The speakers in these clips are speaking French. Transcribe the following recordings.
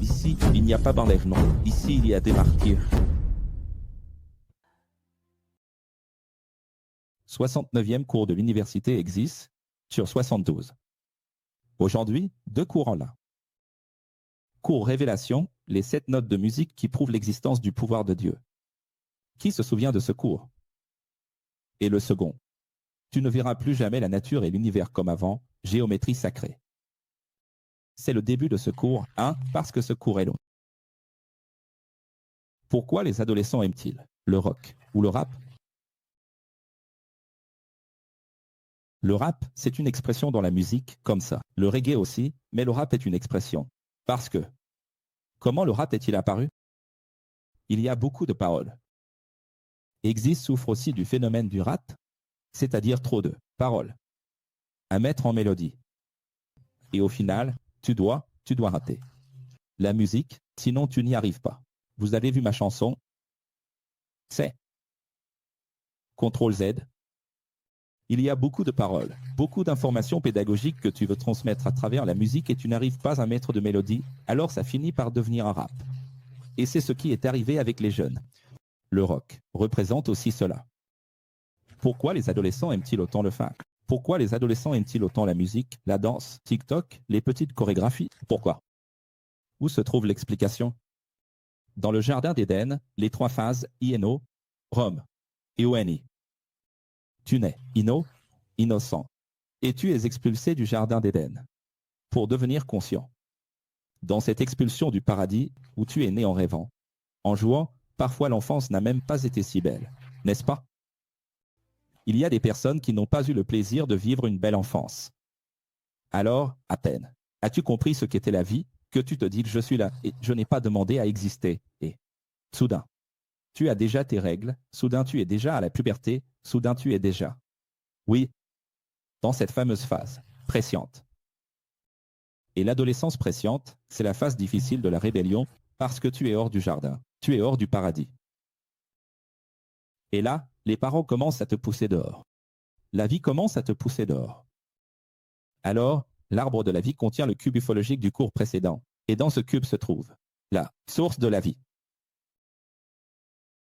Ici, il n'y a pas d'enlèvement. Ici, il y a des martyrs. 69e cours de l'université existe sur 72. Aujourd'hui, 2 cours en l'un. Cours Révélation, les 7 notes de musique qui prouvent l'existence du pouvoir de Dieu. Qui se souvient de ce cours? Et le second, tu ne verras plus jamais la nature et l'univers comme avant, géométrie sacrée. C'est le début de ce cours, parce que ce cours est long. Pourquoi les adolescents aiment-ils le rock ou le rap? Le rap, c'est une expression dans la musique, comme ça. Le reggae aussi, mais le rap est une expression. Parce que, comment le rap est-il apparu? Il y a beaucoup de paroles. Existe souffre aussi du phénomène du rat, c'est-à-dire trop de paroles à mettre en mélodie. Et au final, tu dois rater la musique, sinon tu n'y arrives pas. Vous avez vu ma chanson? C'est CTRL-Z. Il y a beaucoup de paroles, beaucoup d'informations pédagogiques que tu veux transmettre à travers la musique et tu n'arrives pas à mettre de mélodie, alors ça finit par devenir un rap. Et c'est ce qui est arrivé avec les jeunes. Le rock représente aussi cela. Pourquoi les adolescents aiment-ils autant le funk? Pourquoi les adolescents aiment-ils autant la musique, la danse, TikTok, les petites chorégraphies? Pourquoi? Où se trouve l'explication? Dans le jardin d'Éden, les 3 phases INO, Rome et ONI. Tu nais, Ino, innocent, et tu es expulsé du jardin d'Éden pour devenir conscient. Dans cette expulsion du paradis où tu es né en rêvant, en jouant, parfois l'enfance n'a même pas été si belle, n'est-ce pas? Il y a des personnes qui n'ont pas eu le plaisir de vivre une belle enfance. Alors, à peine, as-tu compris ce qu'était la vie, que tu te dis que je suis là et je n'ai pas demandé à exister, et soudain, tu as déjà tes règles, soudain tu es déjà à la puberté, soudain tu es déjà, oui, dans cette fameuse phase presciente. Et l'adolescence presciente, c'est la phase difficile de la rébellion parce que tu es hors du jardin, tu es hors du paradis. Et là, les parents commencent à te pousser dehors. La vie commence à te pousser dehors. Alors, l'arbre de la vie contient le cube ufologique du cours précédent. Et dans ce cube se trouve la source de la vie.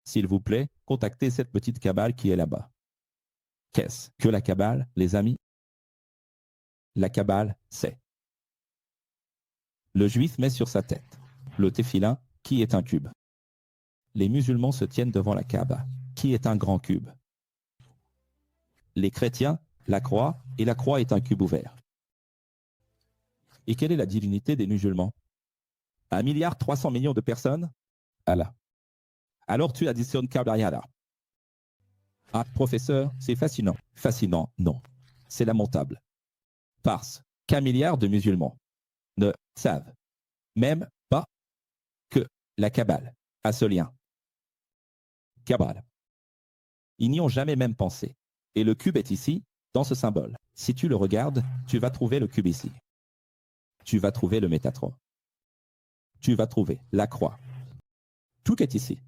S'il vous plaît, contactez cette petite cabale qui est là-bas. Qu'est-ce que la cabale, les amis? La cabale, c'est le juif met sur sa tête le téphilin, qui est un cube. Les musulmans se tiennent devant la Kaaba, qui est un grand cube. Les chrétiens, la croix, et la croix est un cube ouvert. Et quelle est la divinité des musulmans? 1,3 milliard de personnes? Allah. Alors tu additionnes Kaaba et Allah. Ah, professeur, c'est fascinant. Fascinant, non. C'est lamentable. Parce qu'un milliard de musulmans ne savent même pas que la Kabbale a ce lien. Kabbale. Ils n'y ont jamais même pensé. Et le cube est ici, dans ce symbole. Si tu le regardes, tu vas trouver le cube ici. Tu vas trouver le Métatron. Tu vas trouver la croix. Tout est ici.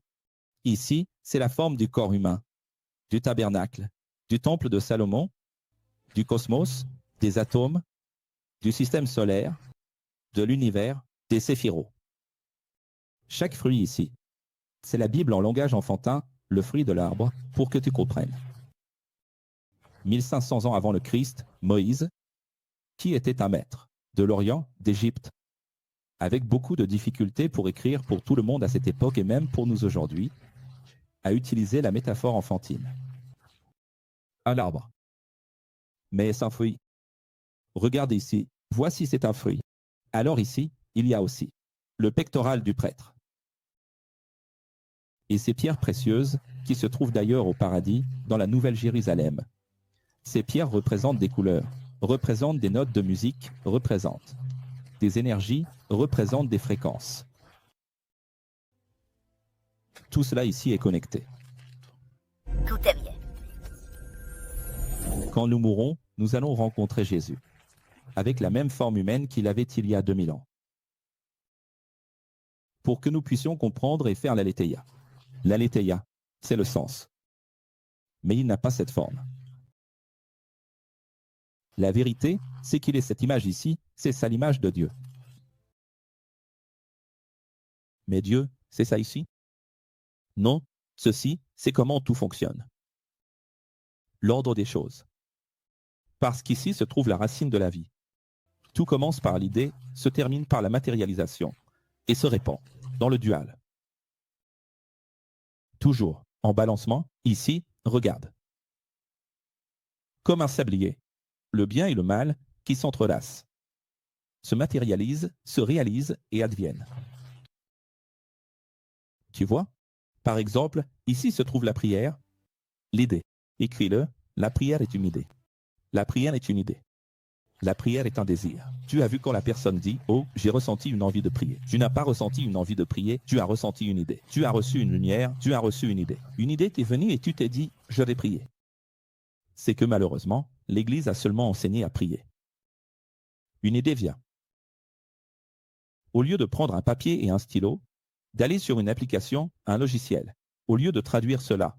Ici, c'est la forme du corps humain, du tabernacle, du temple de Salomon, du cosmos, des atomes, du système solaire, de l'univers, des séphiros. Chaque fruit ici, c'est la Bible en langage enfantin, le fruit de l'arbre, pour que tu comprennes. 1500 ans avant le Christ, Moïse, qui était un maître de l'Orient, d'Égypte, avec beaucoup de difficultés pour écrire pour tout le monde à cette époque et même pour nous aujourd'hui, a utilisé la métaphore enfantine. Un arbre. Mais est-ce un fruit? Regarde ici, voici c'est un fruit. Alors ici, il y a aussi le pectoral du prêtre. Et ces pierres précieuses, qui se trouvent d'ailleurs au paradis, dans la Nouvelle Jérusalem. Ces pierres représentent des couleurs, représentent des notes de musique, représentent des énergies, représentent des fréquences. Tout cela ici est connecté. Tout est bien. Quand nous mourrons, nous allons rencontrer Jésus, avec la même forme humaine qu'il avait il y a 2000 ans. Pour que nous puissions comprendre et faire l'aletheia. L'aletheia, c'est le sens. Mais il n'a pas cette forme. La vérité, c'est qu'il est cette image ici, c'est ça l'image de Dieu. Mais Dieu, c'est ça ici? Non, ceci, c'est comment tout fonctionne. L'ordre des choses. Parce qu'ici se trouve la racine de la vie. Tout commence par l'idée, se termine par la matérialisation, et se répand, dans le dual. Toujours, en balancement, ici, regarde. Comme un sablier, le bien et le mal qui s'entrelacent, se matérialisent, se réalisent et adviennent. Tu vois? Par exemple, ici se trouve la prière, l'idée. Écris-le, la prière est une idée. La prière est une idée. La prière est un désir. Tu as vu quand la personne dit « Oh, j'ai ressenti une envie de prier ». Tu n'as pas ressenti une envie de prier, tu as ressenti une idée. Tu as reçu une lumière, tu as reçu une idée. Une idée t'est venue et tu t'es dit « Je vais prier ». C'est que malheureusement, l'Église a seulement enseigné à prier. Une idée vient. Au lieu de prendre un papier et un stylo, d'aller sur une application, un logiciel, au lieu de traduire cela,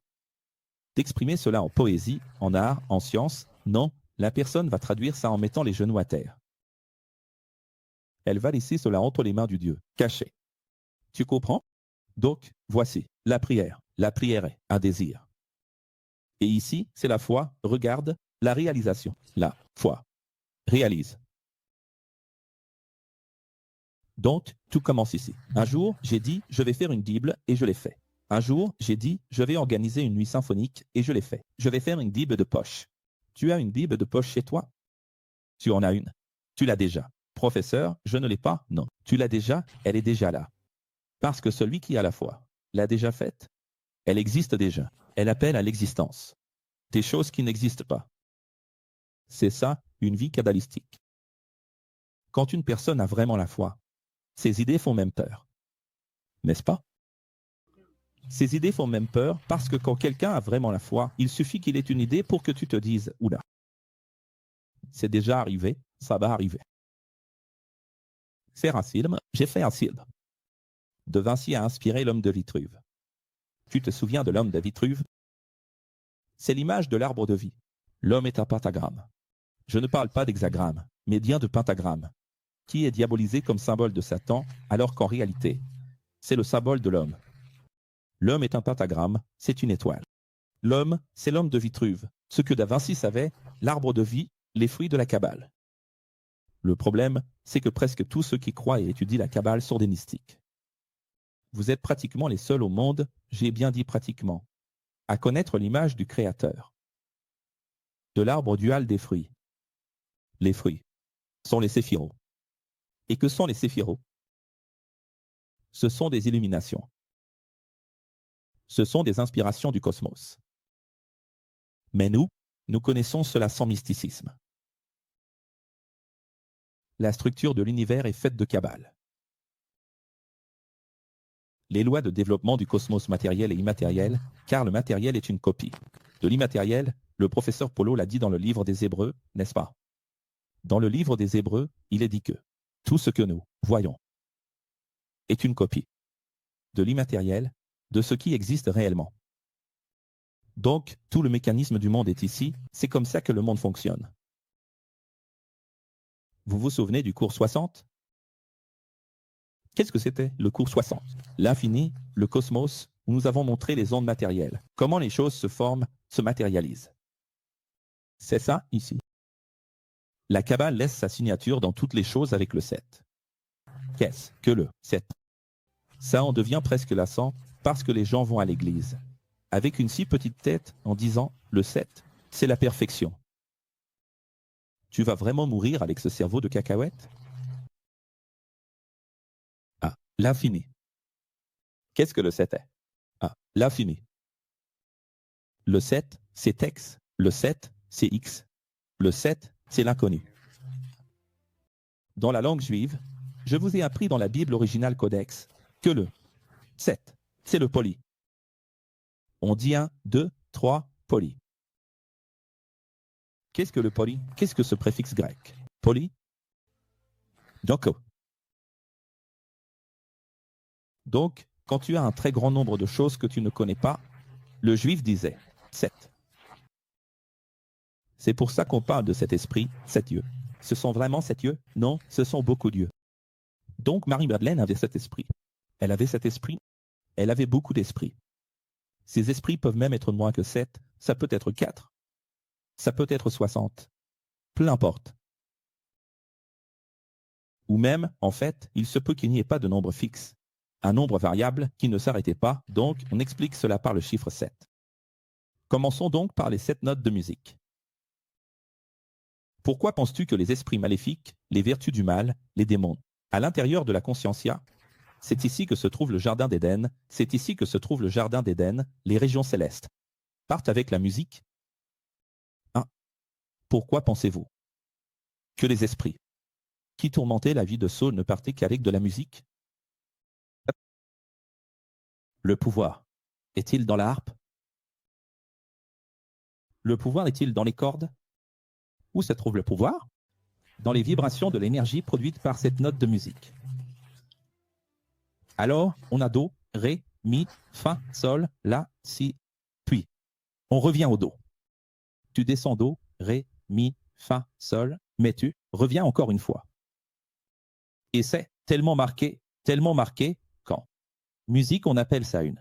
d'exprimer cela en poésie, en art, en science, non, la personne va traduire ça en mettant les genoux à terre. Elle va laisser cela entre les mains du Dieu, caché. Tu comprends? Donc, voici, la prière. La prière est un désir. Et ici, c'est la foi, regarde, la réalisation. La foi. Réalise. Donc, tout commence ici. Un jour, j'ai dit, je vais faire une Bible et je l'ai fait. Un jour, j'ai dit, je vais organiser une nuit symphonique et je l'ai fait. Je vais faire une Bible de poche. Tu as une Bible de poche chez toi? Tu en as une. Tu l'as déjà. Professeur, je ne l'ai pas? Non. Tu l'as déjà? Elle est déjà là. Parce que celui qui a la foi l'a déjà faite. Elle existe déjà. Elle appelle à l'existence. Des choses qui n'existent pas. C'est ça, une vie kabbalistique. Quand une personne a vraiment la foi, ses idées font même peur. N'est-ce pas? Ces idées font même peur parce que quand quelqu'un a vraiment la foi, il suffit qu'il ait une idée pour que tu te dises « Oula, c'est déjà arrivé, ça va arriver ». Faire un film, j'ai fait un film. De Vinci a inspiré l'homme de Vitruve. Tu te souviens de l'homme de Vitruve? C'est l'image de l'arbre de vie. L'homme est un pentagramme. Je ne parle pas d'hexagramme, mais bien de pentagramme, qui est diabolisé comme symbole de Satan, alors qu'en réalité, c'est le symbole de l'homme. L'homme est un pentagramme, c'est une étoile. L'homme, c'est l'homme de Vitruve, ce que Da Vinci savait, l'arbre de vie, les fruits de la Kabbale. Le problème, c'est que presque tous ceux qui croient et étudient la Kabbale sont des mystiques. Vous êtes pratiquement les seuls au monde, j'ai bien dit pratiquement, à connaître l'image du Créateur. De l'arbre dual des fruits. Les fruits sont les séphiros. Et que sont les séphiros? Ce sont des illuminations. Ce sont des inspirations du cosmos. Mais nous connaissons cela sans mysticisme. La structure de l'univers est faite de Kabbale. Les lois de développement du cosmos matériel et immatériel, car le matériel est une copie. De l'immatériel, le professeur Polo l'a dit dans le livre des Hébreux, n'est-ce pas? Dans le livre des Hébreux, il est dit que tout ce que nous voyons est une copie de l'immatériel, de ce qui existe réellement. Donc, tout le mécanisme du monde est ici, c'est comme ça que le monde fonctionne. Vous vous souvenez du cours 60? Qu'est-ce que c'était, le cours 60? L'infini, le cosmos, où nous avons montré les ondes matérielles, comment les choses se forment, se matérialisent. C'est ça, ici. La Kabbale laisse sa signature dans toutes les choses avec le 7. Qu'est-ce que le 7? Ça en devient presque lassant, parce que les gens vont à l'église, avec une si petite tête, en disant « le 7, c'est la perfection ». Tu vas vraiment mourir avec ce cerveau de cacahuète? Ah, l'infini. Qu'est-ce que le 7 est? Ah, l'infini. Le 7, c'est X. Le 7, c'est X. Le 7, c'est l'inconnu. Dans la langue juive, je vous ai appris dans la Bible originale Codex que le 7, c'est le poly. On dit 1, 2, 3, poly. Qu'est-ce que le poly? Qu'est-ce que ce préfixe grec? Poly? Doko. Donc, quand tu as un très grand nombre de choses que tu ne connais pas, le juif disait 7. C'est pour ça qu'on parle de cet esprit, 7 yeux. Ce sont vraiment 7 yeux? Non, ce sont beaucoup d'yeux. Donc Marie-Madeleine avait cet esprit. Elle avait cet esprit. Elle avait beaucoup d'esprit. Ces esprits peuvent même être moins que 7, ça peut être 4. Ça peut être 60. Peu importe. Ou même, en fait, il se peut qu'il n'y ait pas de nombre fixe. Un nombre variable qui ne s'arrêtait pas, donc on explique cela par le chiffre 7. Commençons donc par les 7 notes de musique. Pourquoi penses-tu que les esprits maléfiques, les vertus du mal, les démons, à l'intérieur de la conscientia, c'est ici que se trouve le jardin d'Éden, c'est ici que se trouve le jardin d'Éden, les régions célestes, partent avec la musique? 1. Pourquoi pensez-vous que les esprits qui tourmentaient la vie de Saul ne partaient qu'avec de la musique? Le pouvoir est-il dans la harpe? Le pouvoir est-il dans les cordes? Où se trouve le pouvoir? Dans les vibrations de l'énergie produite par cette note de musique. Alors, on a Do, Ré, Mi, Fa, Sol, La, Si, puis on revient au Do. Tu descends Do, Ré, Mi, Fa, Sol, mais tu reviens encore une fois. Et c'est tellement marqué, qu'en musique, on appelle ça une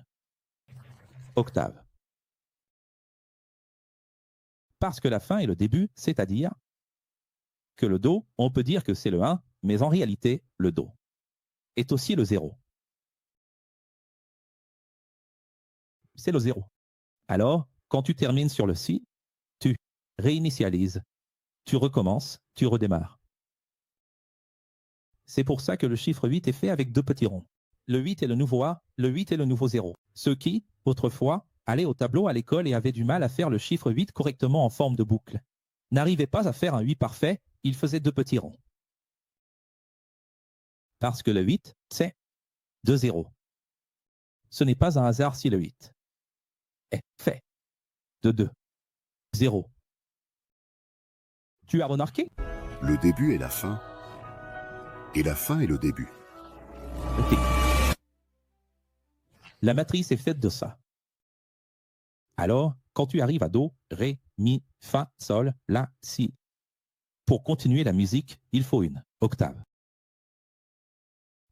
octave. Parce que la fin est le début, c'est-à-dire que le Do, on peut dire que c'est le 1, mais en réalité, le Do est aussi le 0. C'est le 0. Alors, quand tu termines sur le Si, tu réinitialises, tu recommences, tu redémarres. C'est pour ça que le chiffre 8 est fait avec 2 petits ronds. Le 8 est le nouveau A, le 8 est le nouveau 0. Ceux qui, autrefois, allaient au tableau à l'école et avaient du mal à faire le chiffre 8 correctement en forme de boucle, n'arrivaient pas à faire un 8 parfait, ils faisaient 2 petits ronds. Parce que le 8, c'est 2 0. Ce n'est pas un hasard si le 8 est fait de 2 0. Tu as remarqué? Le début est la fin, et la fin est le début. Ok. La matrice est faite de ça. Alors, quand tu arrives à Do, Ré, Mi, Fa, Sol, La, Si, pour continuer la musique, il faut une octave.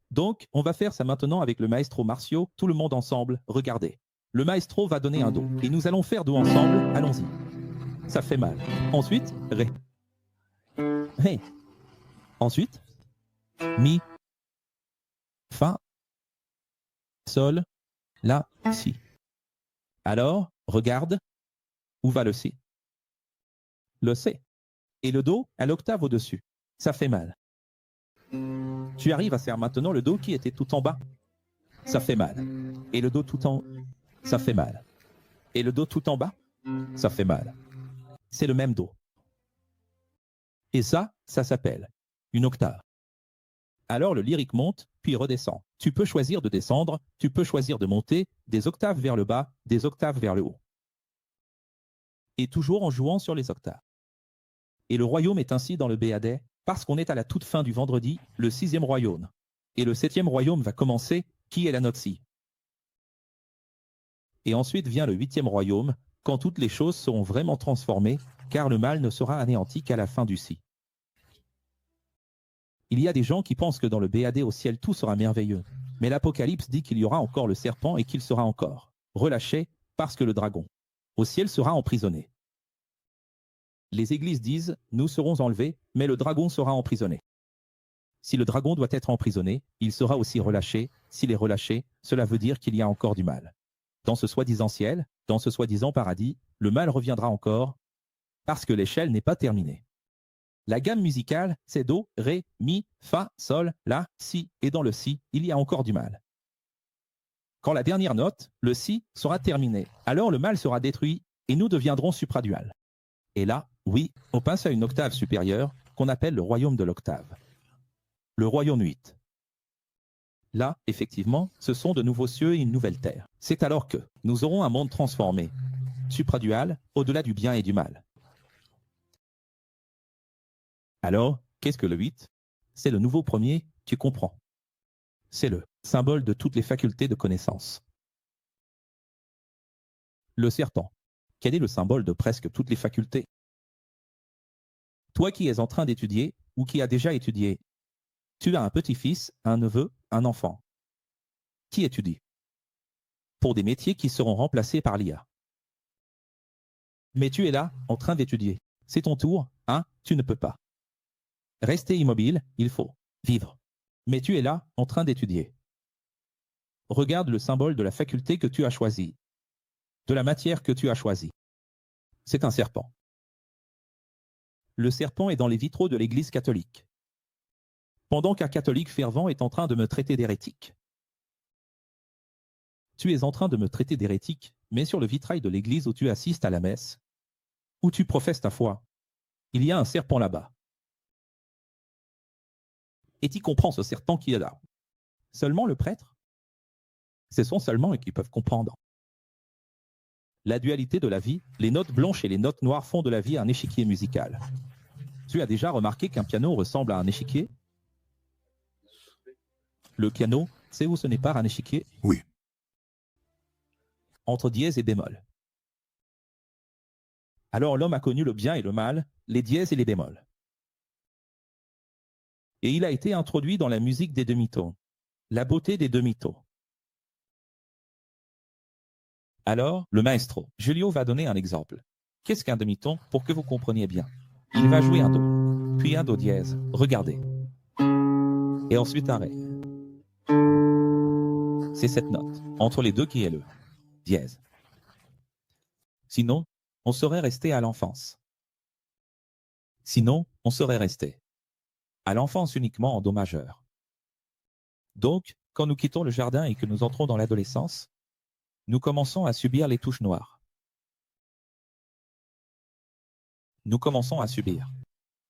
Donc, on va faire ça maintenant avec le maestro Marcio, tout le monde ensemble, regardez. Le maestro va donner un Do, et nous allons faire Do ensemble, allons-y. Ça fait mal. Ensuite, Ré. Ré. Ensuite, Mi, Fa, Sol, La, Si. Alors, regarde, où va le Si? Le C. Et le Do à l'octave au-dessus. Ça fait mal. Tu arrives à faire maintenant le Do qui était tout en bas. Ça fait mal. Et le Do tout en... Ça fait mal. Et le Do tout en bas? Ça fait mal. C'est le même Do. Et ça s'appelle une octave. Alors le lyrique monte, puis redescend. Tu peux choisir de descendre, tu peux choisir de monter, des octaves vers le bas, des octaves vers le haut. Et toujours en jouant sur les octaves. Et le royaume est ainsi dans le BAD, parce qu'on est à la toute fin du vendredi, le 6e royaume. Et le 7e royaume va commencer, qui est la note Si. Et ensuite vient le 8e royaume, quand toutes les choses seront vraiment transformées, car le mal ne sera anéanti qu'à la fin du Si. Il y a des gens qui pensent que dans le BAD au ciel tout sera merveilleux, mais l'Apocalypse dit qu'il y aura encore le serpent et qu'il sera encore relâché, parce que le dragon au ciel sera emprisonné. Les églises disent, nous serons enlevés, mais le dragon sera emprisonné. Si le dragon doit être emprisonné, il sera aussi relâché. S'il est relâché, cela veut dire qu'il y a encore du mal. Dans ce soi-disant ciel, dans ce soi-disant paradis, le mal reviendra encore, parce que l'échelle n'est pas terminée. La gamme musicale, c'est Do, Ré, Mi, Fa, Sol, La, Si, et dans le Si, il y a encore du mal. Quand la dernière note, le Si, sera terminée, alors le mal sera détruit et nous deviendrons supradual. Et là, oui, on passe à une octave supérieure qu'on appelle le royaume de l'octave. Le royaume 8. Là, effectivement, ce sont de nouveaux cieux et une nouvelle terre. C'est alors que nous aurons un monde transformé, supradual, au-delà du bien et du mal. Alors, qu'est-ce que le 8? C'est le nouveau premier, tu comprends. C'est le symbole de toutes les facultés de connaissance. Le serpent. Quel est le symbole de presque toutes les facultés? Toi qui es en train d'étudier, ou qui as déjà étudié, tu as un petit-fils, un neveu, un enfant. qui étudie pour des métiers qui seront remplacés par l'IA. Mais tu es là, en train d'étudier. C'est ton tour, hein, tu ne peux pas. Rester immobile, il faut vivre. Mais tu es là, en train d'étudier. Regarde le symbole de la faculté que tu as choisi, de la matière que tu as choisie. C'est un serpent. Le serpent est dans les vitraux de l'Église catholique. Pendant qu'un catholique fervent est en train de me traiter d'hérétique. Tu es en train de me traiter d'hérétique, mais sur le vitrail de l'église où tu assistes à la messe, où tu professes ta foi, il y a un serpent là-bas. Et tu comprends ce serpent qui est là. Seulement le prêtre? Ce sont seulement eux qui peuvent comprendre. La dualité de la vie, les notes blanches et les notes noires font de la vie un échiquier musical. Tu as déjà remarqué qu'un piano ressemble à un échiquier? Le piano, c'est où ce n'est pas un échiquier? Oui. Entre dièse et bémol. Alors l'homme a connu le bien et le mal, les dièses et les bémols. Et il a été introduit dans la musique des demi-tons, la beauté des demi-tons. Alors, le maestro, Julio, va donner un exemple. Qu'est-ce qu'un demi-ton pour que vous compreniez bien? Il va jouer un do, puis un do dièse, regardez. Et ensuite un ré. C'est cette note, entre les deux qui est le dièse. Sinon, on serait resté à l'enfance. Sinon, on serait resté à l'enfance uniquement en do majeur. Donc, quand nous quittons le jardin et que nous entrons dans l'adolescence, nous commençons à subir les touches noires. Nous commençons à subir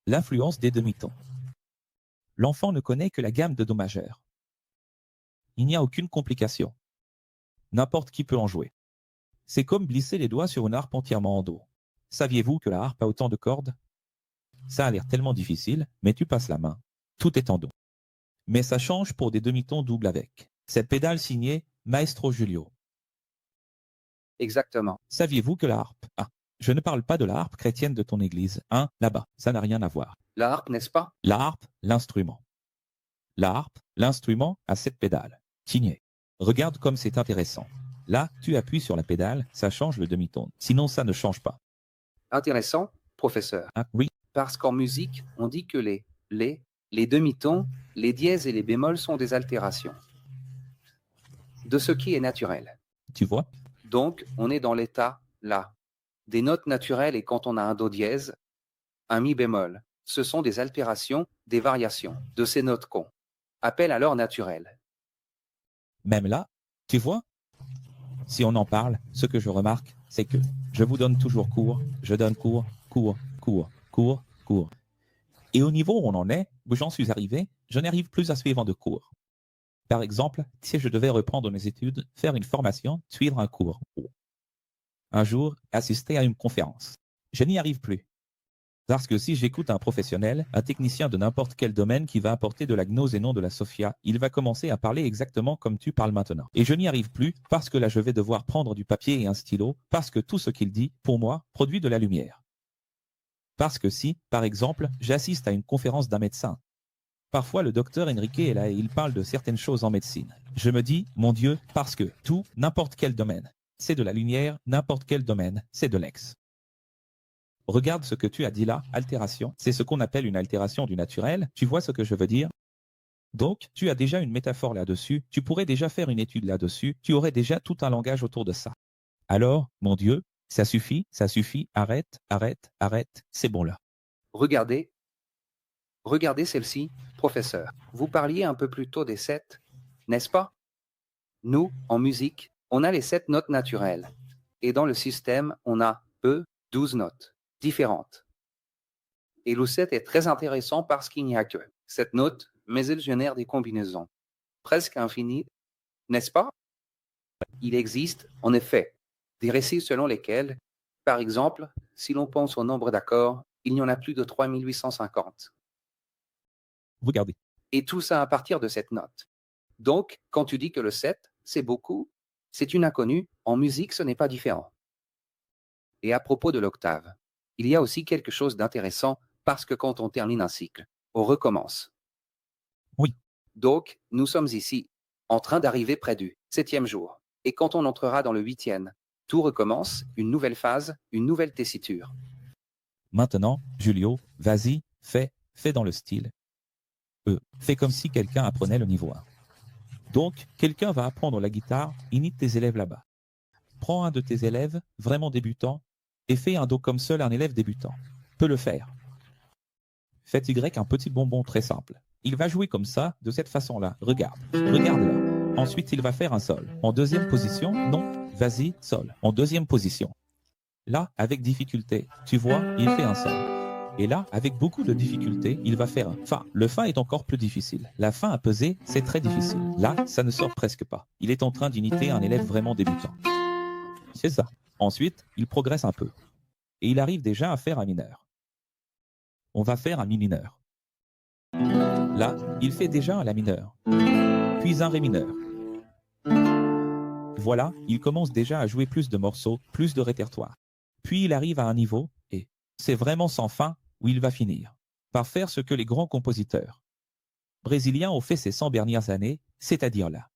l'influence des demi-tons. L'enfant ne connaît que la gamme de do majeur. Il n'y a aucune complication. N'importe qui peut en jouer. C'est comme glisser les doigts sur une harpe entièrement en do. Saviez-vous que la harpe a autant de cordes? Ça a l'air tellement difficile, mais tu passes la main. Tout est en do. Mais ça change pour des demi-tons doubles avec. Cette pédale signée Maestro Julio. Exactement. Saviez-vous que la harpe... Ah, je ne parle pas de la harpe chrétienne de ton église. Hein, là-bas, ça n'a rien à voir. La harpe, n'est-ce pas? La harpe, l'instrument. La harpe, l'instrument a cette pédale. Signée. Regarde comme c'est intéressant. Là, tu appuies sur la pédale, ça change le demi-ton. Sinon, ça ne change pas. Intéressant, professeur. Hein, oui, Parce qu'en musique, on dit que les demi-tons, les dièses et les bémols sont des altérations de ce qui est naturel. tu vois? Donc, on est dans l'état, là, des notes naturelles et quand on a un do dièse, un mi bémol, ce sont des altérations, des variations de ces notes qu'on appelle alors naturelles. Même là, tu vois? Si on en parle, ce que je remarque, c'est que je vous donne toujours cours, je donne cours, cours, cours, cours, cours. Et au niveau où on en est, où j'en suis arrivé, je n'arrive plus à suivre de cours. Par exemple, si je devais reprendre mes études, faire une formation, suivre un cours. Un jour, assister à une conférence. Je n'y arrive plus. Parce que si j'écoute un professionnel, un technicien de n'importe quel domaine qui va apporter de la gnose et non de la sophia, il va commencer à parler exactement comme tu parles maintenant. Et je n'y arrive plus parce que là je vais devoir prendre du papier et un stylo, parce que tout ce qu'il dit, pour moi, produit de la lumière. Parce que si, par exemple, j'assiste à une conférence d'un médecin, parfois le docteur Enrique est là et il parle de certaines choses en médecine. Je me dis, mon Dieu, parce que tout, n'importe quel domaine, c'est de la lumière, n'importe quel domaine, c'est de l'ex. Regarde ce que tu as dit là, altération. C'est ce qu'on appelle une altération du naturel. Tu vois ce que je veux dire? Donc, tu as déjà une métaphore là-dessus. Tu pourrais déjà faire une étude là-dessus. Tu aurais déjà tout un langage autour de ça. Alors, mon Dieu, ça suffit, arrête, arrête, arrête. C'est bon là. Regardez celle-ci, professeur. Vous parliez un peu plus tôt des 7, n'est-ce pas? Nous, en musique, on a les 7 notes naturelles. Et dans le système, on a 12 notes différentes. Et le 7 est très intéressant parce qu'il n'y a que 7 notes, mais il génère des combinaisons presque infinies, n'est-ce pas? Il existe, en effet, des récits selon lesquels, par exemple, si l'on pense au nombre d'accords, il y en a plus de 3850. Regardez. Et tout ça à partir de cette note. Donc, quand tu dis que le 7, c'est beaucoup, c'est une inconnue, en musique, ce n'est pas différent. Et à propos de l'octave, il y a aussi quelque chose d'intéressant parce que quand on termine un cycle, on recommence. Oui. Donc, nous sommes ici, en train d'arriver près du 7e jour. Et quand on entrera dans le 8e, tout recommence, une nouvelle phase, une nouvelle tessiture. Maintenant, Julio, vas-y, fais dans le style. Fais comme si quelqu'un apprenait le niveau 1. Donc, quelqu'un va apprendre la guitare, imite tes élèves là-bas. Prends un de tes élèves, vraiment débutant, et fais un do comme seul un élève débutant. Peut le faire. Faites Y un petit bonbon très simple. Il va jouer comme ça, de cette façon-là. Regarde là. Ensuite, il va faire un sol. En deuxième position, non, vas-y, sol. En deuxième position. Là, avec difficulté, tu vois, il fait un sol. Et là, avec beaucoup de difficulté, il va faire un fa. Le fa est encore plus difficile. La fin à peser, c'est très difficile. Là, ça ne sort presque pas. Il est en train d'imiter un élève vraiment débutant. C'est ça. Ensuite, il progresse un peu. Et il arrive déjà à faire un mineur. On va faire un mi mineur. Là, il fait déjà un la mineur. Puis un ré mineur. Voilà, il commence déjà à jouer plus de morceaux, plus de répertoire. Puis il arrive à un niveau, et c'est vraiment sans fin, où il va finir par faire ce que les grands compositeurs brésiliens ont fait ces 100 dernières années, c'est-à-dire là.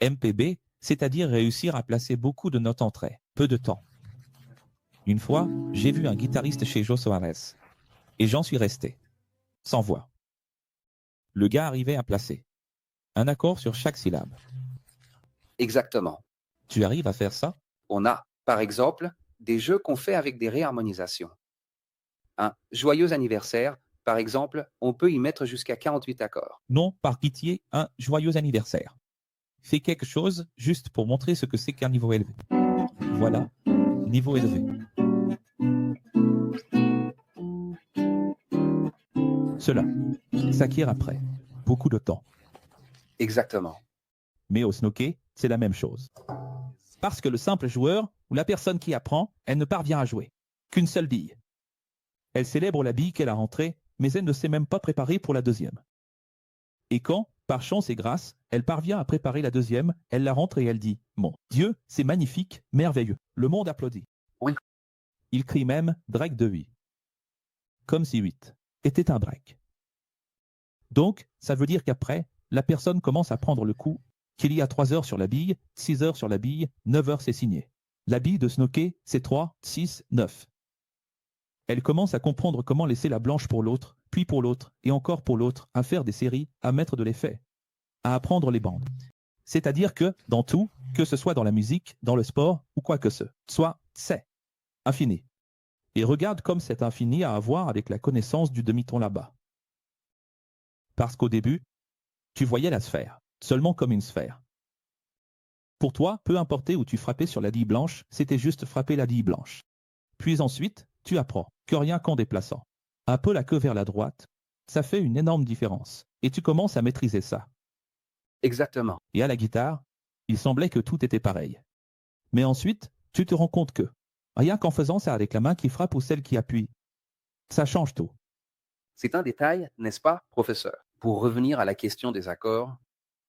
MPB, c'est-à-dire réussir à placer beaucoup de notes en très peu de temps. Une fois, j'ai vu un guitariste chez Jô Soares, et j'en suis resté, sans voix. Le gars arrivait à placer un accord sur chaque syllabe. Exactement. Tu arrives à faire ça? On a, par exemple, des jeux qu'on fait avec des réharmonisations. Un joyeux anniversaire, par exemple, on peut y mettre jusqu'à 48 accords. Non, par pitié, un joyeux anniversaire. Fais quelque chose juste pour montrer ce que c'est qu'un niveau élevé. Voilà, niveau élevé. Cela s'acquiert après beaucoup de temps. Exactement. Mais au snooker, c'est la même chose. Parce que le simple joueur, ou la personne qui apprend, elle ne parvient à jouer qu'une seule bille. Elle célèbre la bille qu'elle a rentrée, mais elle ne s'est même pas préparée pour la deuxième. Et quand, par chance et grâce, elle parvient à préparer la deuxième, elle la rentre et elle dit « Mon Dieu, c'est magnifique, merveilleux ». Le monde applaudit. Oui. Il crie même « break de 8 ». Comme si 8 était un break. Donc, ça veut dire qu'après, la personne commence à prendre le coup qu'il y a 3 heures sur la bille, 6 heures sur la bille, 9 heures c'est signé. La bille de snooker, c'est 3, 6, 9. Elle commence à comprendre comment laisser la blanche pour l'autre, puis pour l'autre, et encore pour l'autre, à faire des séries, à mettre de l'effet, à apprendre les bandes. C'est-à-dire que, dans tout, que ce soit dans la musique, dans le sport, ou quoi que ce soit, c'est infini. Et regarde comme c'est infini à avoir avec la connaissance du demi-ton là-bas. Parce qu'au début, tu voyais la sphère, seulement comme une sphère. Pour toi, peu importe où tu frappais sur la bille blanche, c'était juste frapper la bille blanche. Puis ensuite, tu apprends que rien qu'en déplaçant un peu la queue vers la droite, ça fait une énorme différence. Et tu commences à maîtriser ça. Exactement. Et à la guitare, il semblait que tout était pareil. Mais ensuite, tu te rends compte que, rien qu'en faisant ça avec la main qui frappe ou celle qui appuie, ça change tout. C'est un détail, n'est-ce pas, professeur? Pour revenir à la question des accords,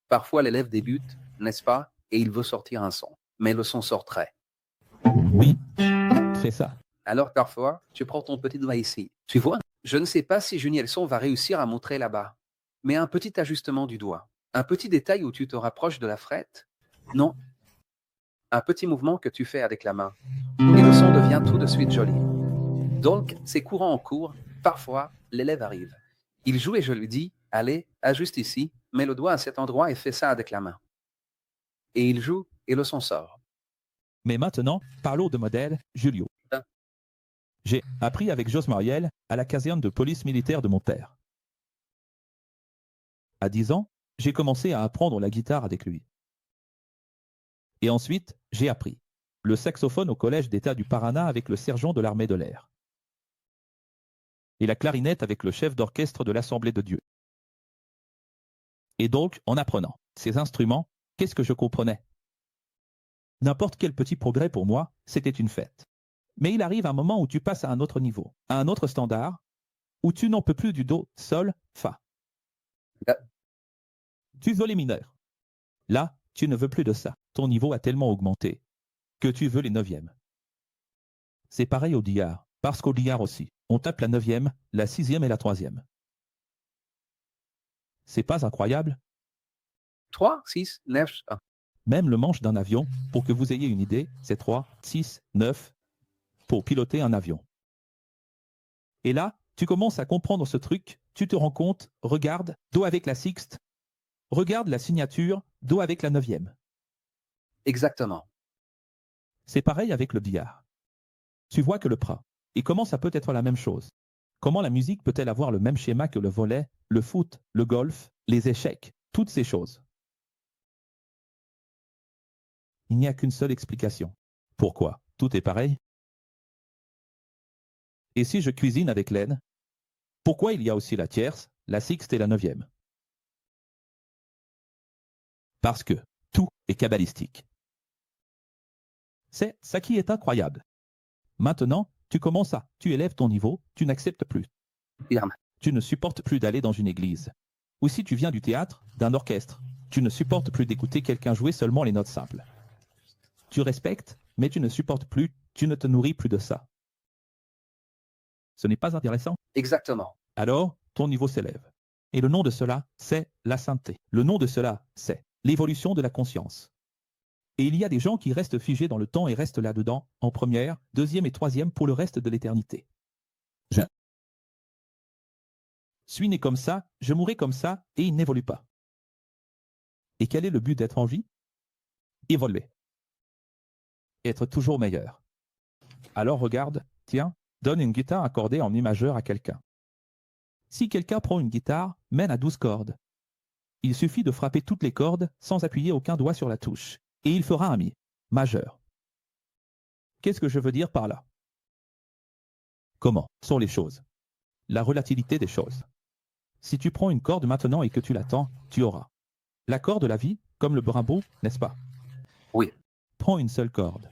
parfois l'élève débute, n'est-ce pas, et il veut sortir un son. Mais le son sort très. Oui, c'est ça. Alors parfois, tu prends ton petit doigt ici. Tu vois? Je ne sais pas si Junielson va réussir à montrer là-bas. Mais un petit ajustement du doigt. Un petit détail où tu te rapproches de la frette. Non. Un petit mouvement que tu fais avec la main. Et le son devient tout de suite joli. Donc, c'est courant en cours. Parfois, l'élève arrive. Il joue et je lui dis, allez, ajuste ici, mets le doigt à cet endroit et fais ça avec la main. Et il joue et le son sort. Mais maintenant, parlons de modèle Julio. J'ai appris avec Jos Mariel à la caserne de police militaire de mon père. À 10 ans, j'ai commencé à apprendre la guitare avec lui. Et ensuite, j'ai appris le saxophone au collège d'État du Paraná avec le sergent de l'armée de l'air. Et la clarinette avec le chef d'orchestre de l'Assemblée de Dieu. Et donc, en apprenant ces instruments, qu'est-ce que je comprenais? N'importe quel petit progrès pour moi, c'était une fête. Mais il arrive un moment où tu passes à un autre niveau, à un autre standard, où tu n'en peux plus du do, sol, fa. Tu veux les mineurs. Là, tu ne veux plus de ça. Ton niveau a tellement augmenté que tu veux les neuvièmes. C'est pareil au diard, parce qu'au diard aussi, on tape la 9e, la 6e et la 3e. C'est pas incroyable? 3, 6, 9, Même le manche d'un avion, pour que vous ayez une idée, c'est 3, 6, 9 pour piloter un avion. Et là, tu commences à comprendre ce truc, tu te rends compte, regarde, Do avec la sixte, regarde la signature, Do avec la neuvième. Exactement. C'est pareil avec le billard. Tu vois que le prat. Et comment ça peut être la même chose? Comment la musique peut-elle avoir le même schéma que le volley, le foot, le golf, les échecs, toutes ces choses? Il n'y a qu'une seule explication. Pourquoi? Tout est pareil. Et si je cuisine avec l'aine, pourquoi il y a aussi la tierce, la sixte et la neuvième? Parce que tout est kabbalistique. C'est ça qui est incroyable. Maintenant, tu commences à, tu élèves ton niveau, tu n'acceptes plus. Bien. Tu ne supportes plus d'aller dans une église. Ou si tu viens du théâtre, d'un orchestre, tu ne supportes plus d'écouter quelqu'un jouer seulement les notes simples. Tu respectes, mais tu ne supportes plus, tu ne te nourris plus de ça. Ce n'est pas intéressant? Exactement. Alors, ton niveau s'élève. Et le nom de cela, c'est la sainteté. Le nom de cela, c'est l'évolution de la conscience. Et il y a des gens qui restent figés dans le temps et restent là-dedans, en première, deuxième et troisième pour le reste de l'éternité. Je suis né comme ça, je mourrai comme ça, et il n'évolue pas. Et quel est le but d'être en vie? Évoluer. Être toujours meilleur. Alors regarde, tiens, donne une guitare accordée en mi majeur à quelqu'un. Si quelqu'un prend une guitare, mène à 12 cordes. Il suffit de frapper toutes les cordes sans appuyer aucun doigt sur la touche, et il fera un mi majeur. Qu'est-ce que je veux dire par là? Comment sont les choses? La relativité des choses. Si tu prends une corde maintenant et que tu l'attends, tu auras l'accord de la vie, comme le brimbaud, n'est-ce pas? Oui. Prends une seule corde.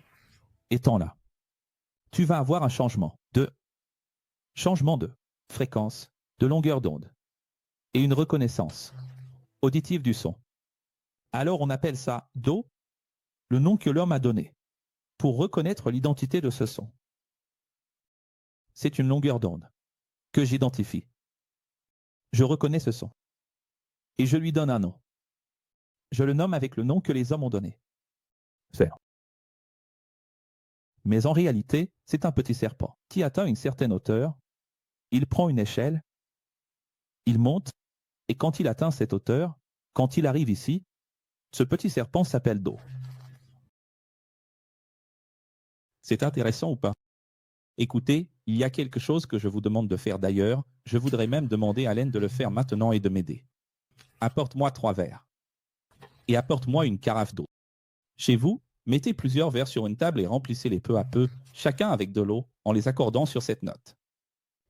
Étends-la. Tu vas avoir un changement de fréquence, de longueur d'onde, et une reconnaissance auditive du son. Alors on appelle ça Do, le nom que l'homme a donné, pour reconnaître l'identité de ce son. C'est une longueur d'onde que j'identifie. Je reconnais ce son. Et je lui donne un nom. Je le nomme avec le nom que les hommes ont donné. Faire. Mais en réalité, c'est un petit serpent qui atteint une certaine hauteur. Il prend une échelle, il monte, et quand il atteint cette hauteur, quand il arrive ici, ce petit serpent s'appelle Do. C'est intéressant ou pas? Écoutez, il y a quelque chose que je vous demande de faire d'ailleurs. Je voudrais même demander à Alain de le faire maintenant et de m'aider. Apporte-moi 3 verres. Et apporte-moi une carafe d'eau. Chez vous, mettez plusieurs verres sur une table et remplissez-les peu à peu, chacun avec de l'eau, en les accordant sur cette note.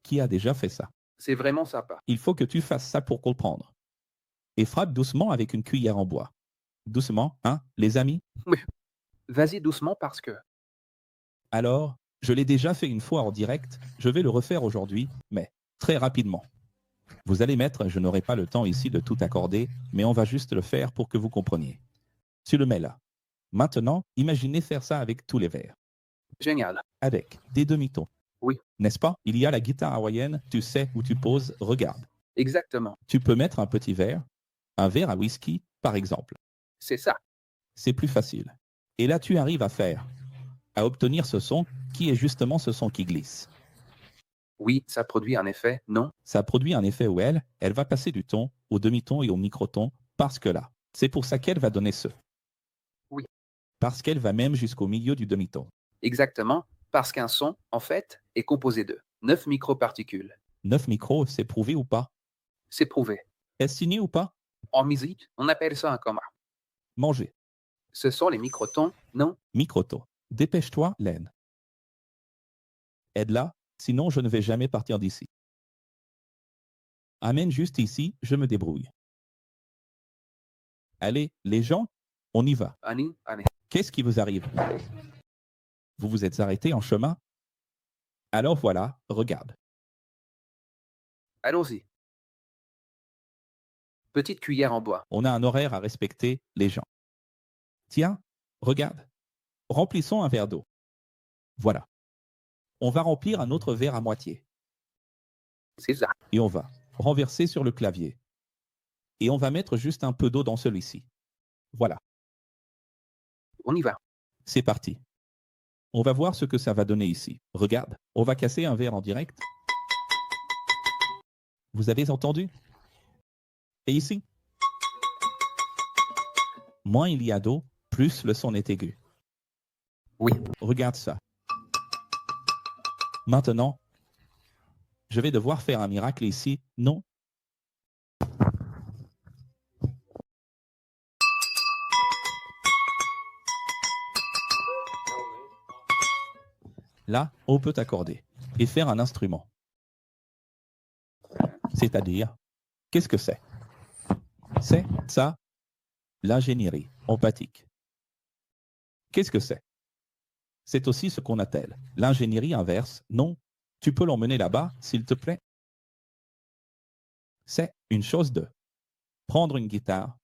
Qui a déjà fait ça? C'est vraiment sympa. Il faut que tu fasses ça pour comprendre. Et frappe doucement avec une cuillère en bois. Doucement, hein, les amis? Vas-y doucement parce que... Alors, je l'ai déjà fait une fois en direct, je vais le refaire aujourd'hui, mais très rapidement. Vous allez mettre, je n'aurai pas le temps ici de tout accorder, mais on va juste le faire pour que vous compreniez. Tu le mets là. Maintenant, imaginez faire ça avec tous les verres. Génial. Avec des demi-tons. Oui. N'est-ce pas? Il y a la guitare hawaïenne, tu sais où tu poses, regarde. Exactement. Tu peux mettre un petit verre, un verre à whisky, par exemple. C'est ça. C'est plus facile. Et là, tu arrives à obtenir ce son qui est justement ce son qui glisse. Oui, ça produit un effet, non? Ça produit un effet où elle va passer du ton au demi-ton et au microton, parce que là, c'est pour ça qu'elle va donner ce. Oui. Parce qu'elle va même jusqu'au milieu du demi-ton. Exactement, parce qu'un son, en fait, est composé de 9 microparticules. 9 micros, c'est prouvé ou pas? C'est prouvé. Est-ce signé ou pas? En musique, on appelle ça un comma. Manger. Ce sont les microtons, non? Microton. Dépêche-toi, Laine. Aide-la, sinon je ne vais jamais partir d'ici. Amène juste ici, je me débrouille. Allez, les gens, on y va. Annie. Qu'est-ce qui vous arrive? Vous vous êtes arrêté en chemin? Alors voilà, regarde. Allons-y. Petite cuillère en bois. On a un horaire à respecter, les gens. Tiens, regarde. Remplissons un verre d'eau. Voilà. On va remplir un autre verre à moitié. C'est ça. Et on va renverser sur le clavier. Et on va mettre juste un peu d'eau dans celui-ci. Voilà, On y va. c'est parti. On va voir ce que ça va donner ici. Regarde, on va casser un verre en direct. Vous avez entendu? Et ici? Moins il y a d'eau, plus le son est aigu. Oui. Regarde ça. Maintenant, je vais devoir faire un miracle ici, non? Là, on peut accorder et faire un instrument. C'est-à-dire, qu'est-ce que c'est? C'est ça, l'ingénierie empathique. Qu'est-ce que c'est? C'est aussi ce qu'on appelle l'ingénierie inverse. Non, tu peux l'emmener là-bas, s'il te plaît. C'est une chose de prendre une guitare,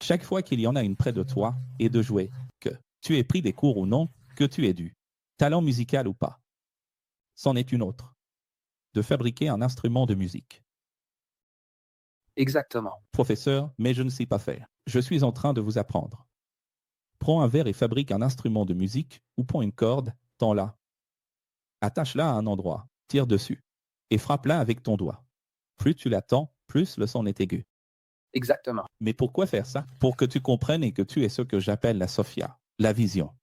chaque fois qu'il y en a une près de toi, et de jouer, que tu aies pris des cours ou non, que tu aies du talent musical ou pas. C'en est une autre. De fabriquer un instrument de musique. Exactement. Professeur, mais je ne sais pas faire. Je suis en train de vous apprendre. Prends un verre et fabrique un instrument de musique, ou prends une corde, tends-la. Attache-la à un endroit, tire dessus, et frappe-la avec ton doigt. Plus tu la tends, plus le son est aigu. Exactement. Mais pourquoi faire ça? Pour que tu comprennes et que tu aies ce que j'appelle la Sophia, la vision.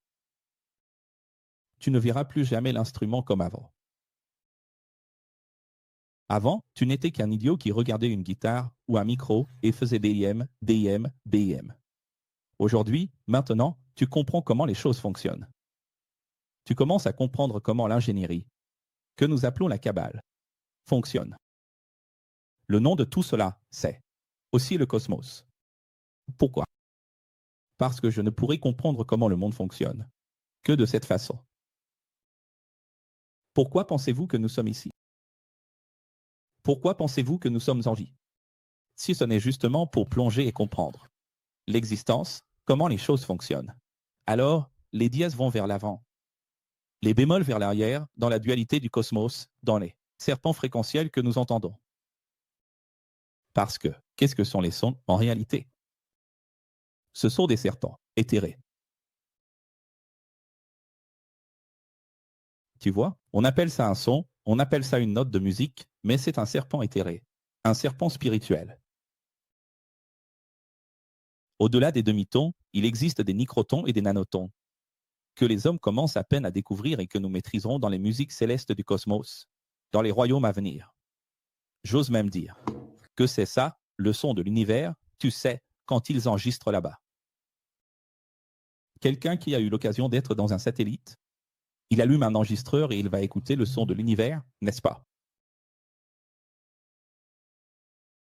Tu ne verras plus jamais l'instrument comme avant. Avant, tu n'étais qu'un idiot qui regardait une guitare ou un micro et faisait BIM, BIM, BIM. Aujourd'hui, maintenant, tu comprends comment les choses fonctionnent. Tu commences à comprendre comment l'ingénierie, que nous appelons la Kabbale, fonctionne. Le nom de tout cela, c'est aussi le cosmos. Pourquoi? Parce que je ne pourrais comprendre comment le monde fonctionne que de cette façon. Pourquoi pensez-vous que nous sommes ici? Pourquoi pensez-vous que nous sommes en vie? Si ce n'est justement pour plonger et comprendre l'existence, comment les choses fonctionnent. Alors, les dièses vont vers l'avant, les bémols vers l'arrière, dans la dualité du cosmos, dans les serpents fréquentiels que nous entendons. Parce que, qu'est-ce que sont les sons en réalité? Ce sont des serpents éthérés. Tu vois, on appelle ça un son, on appelle ça une note de musique, mais c'est un serpent éthéré, un serpent spirituel. Au-delà des demi-tons, il existe des microtons et des nanotons, que les hommes commencent à peine à découvrir et que nous maîtriserons dans les musiques célestes du cosmos, dans les royaumes à venir. J'ose même dire que c'est ça, le son de l'univers, tu sais, quand ils enregistrent là-bas. Quelqu'un qui a eu l'occasion d'être dans un satellite, il allume un enregistreur et il va écouter le son de l'univers, n'est-ce pas?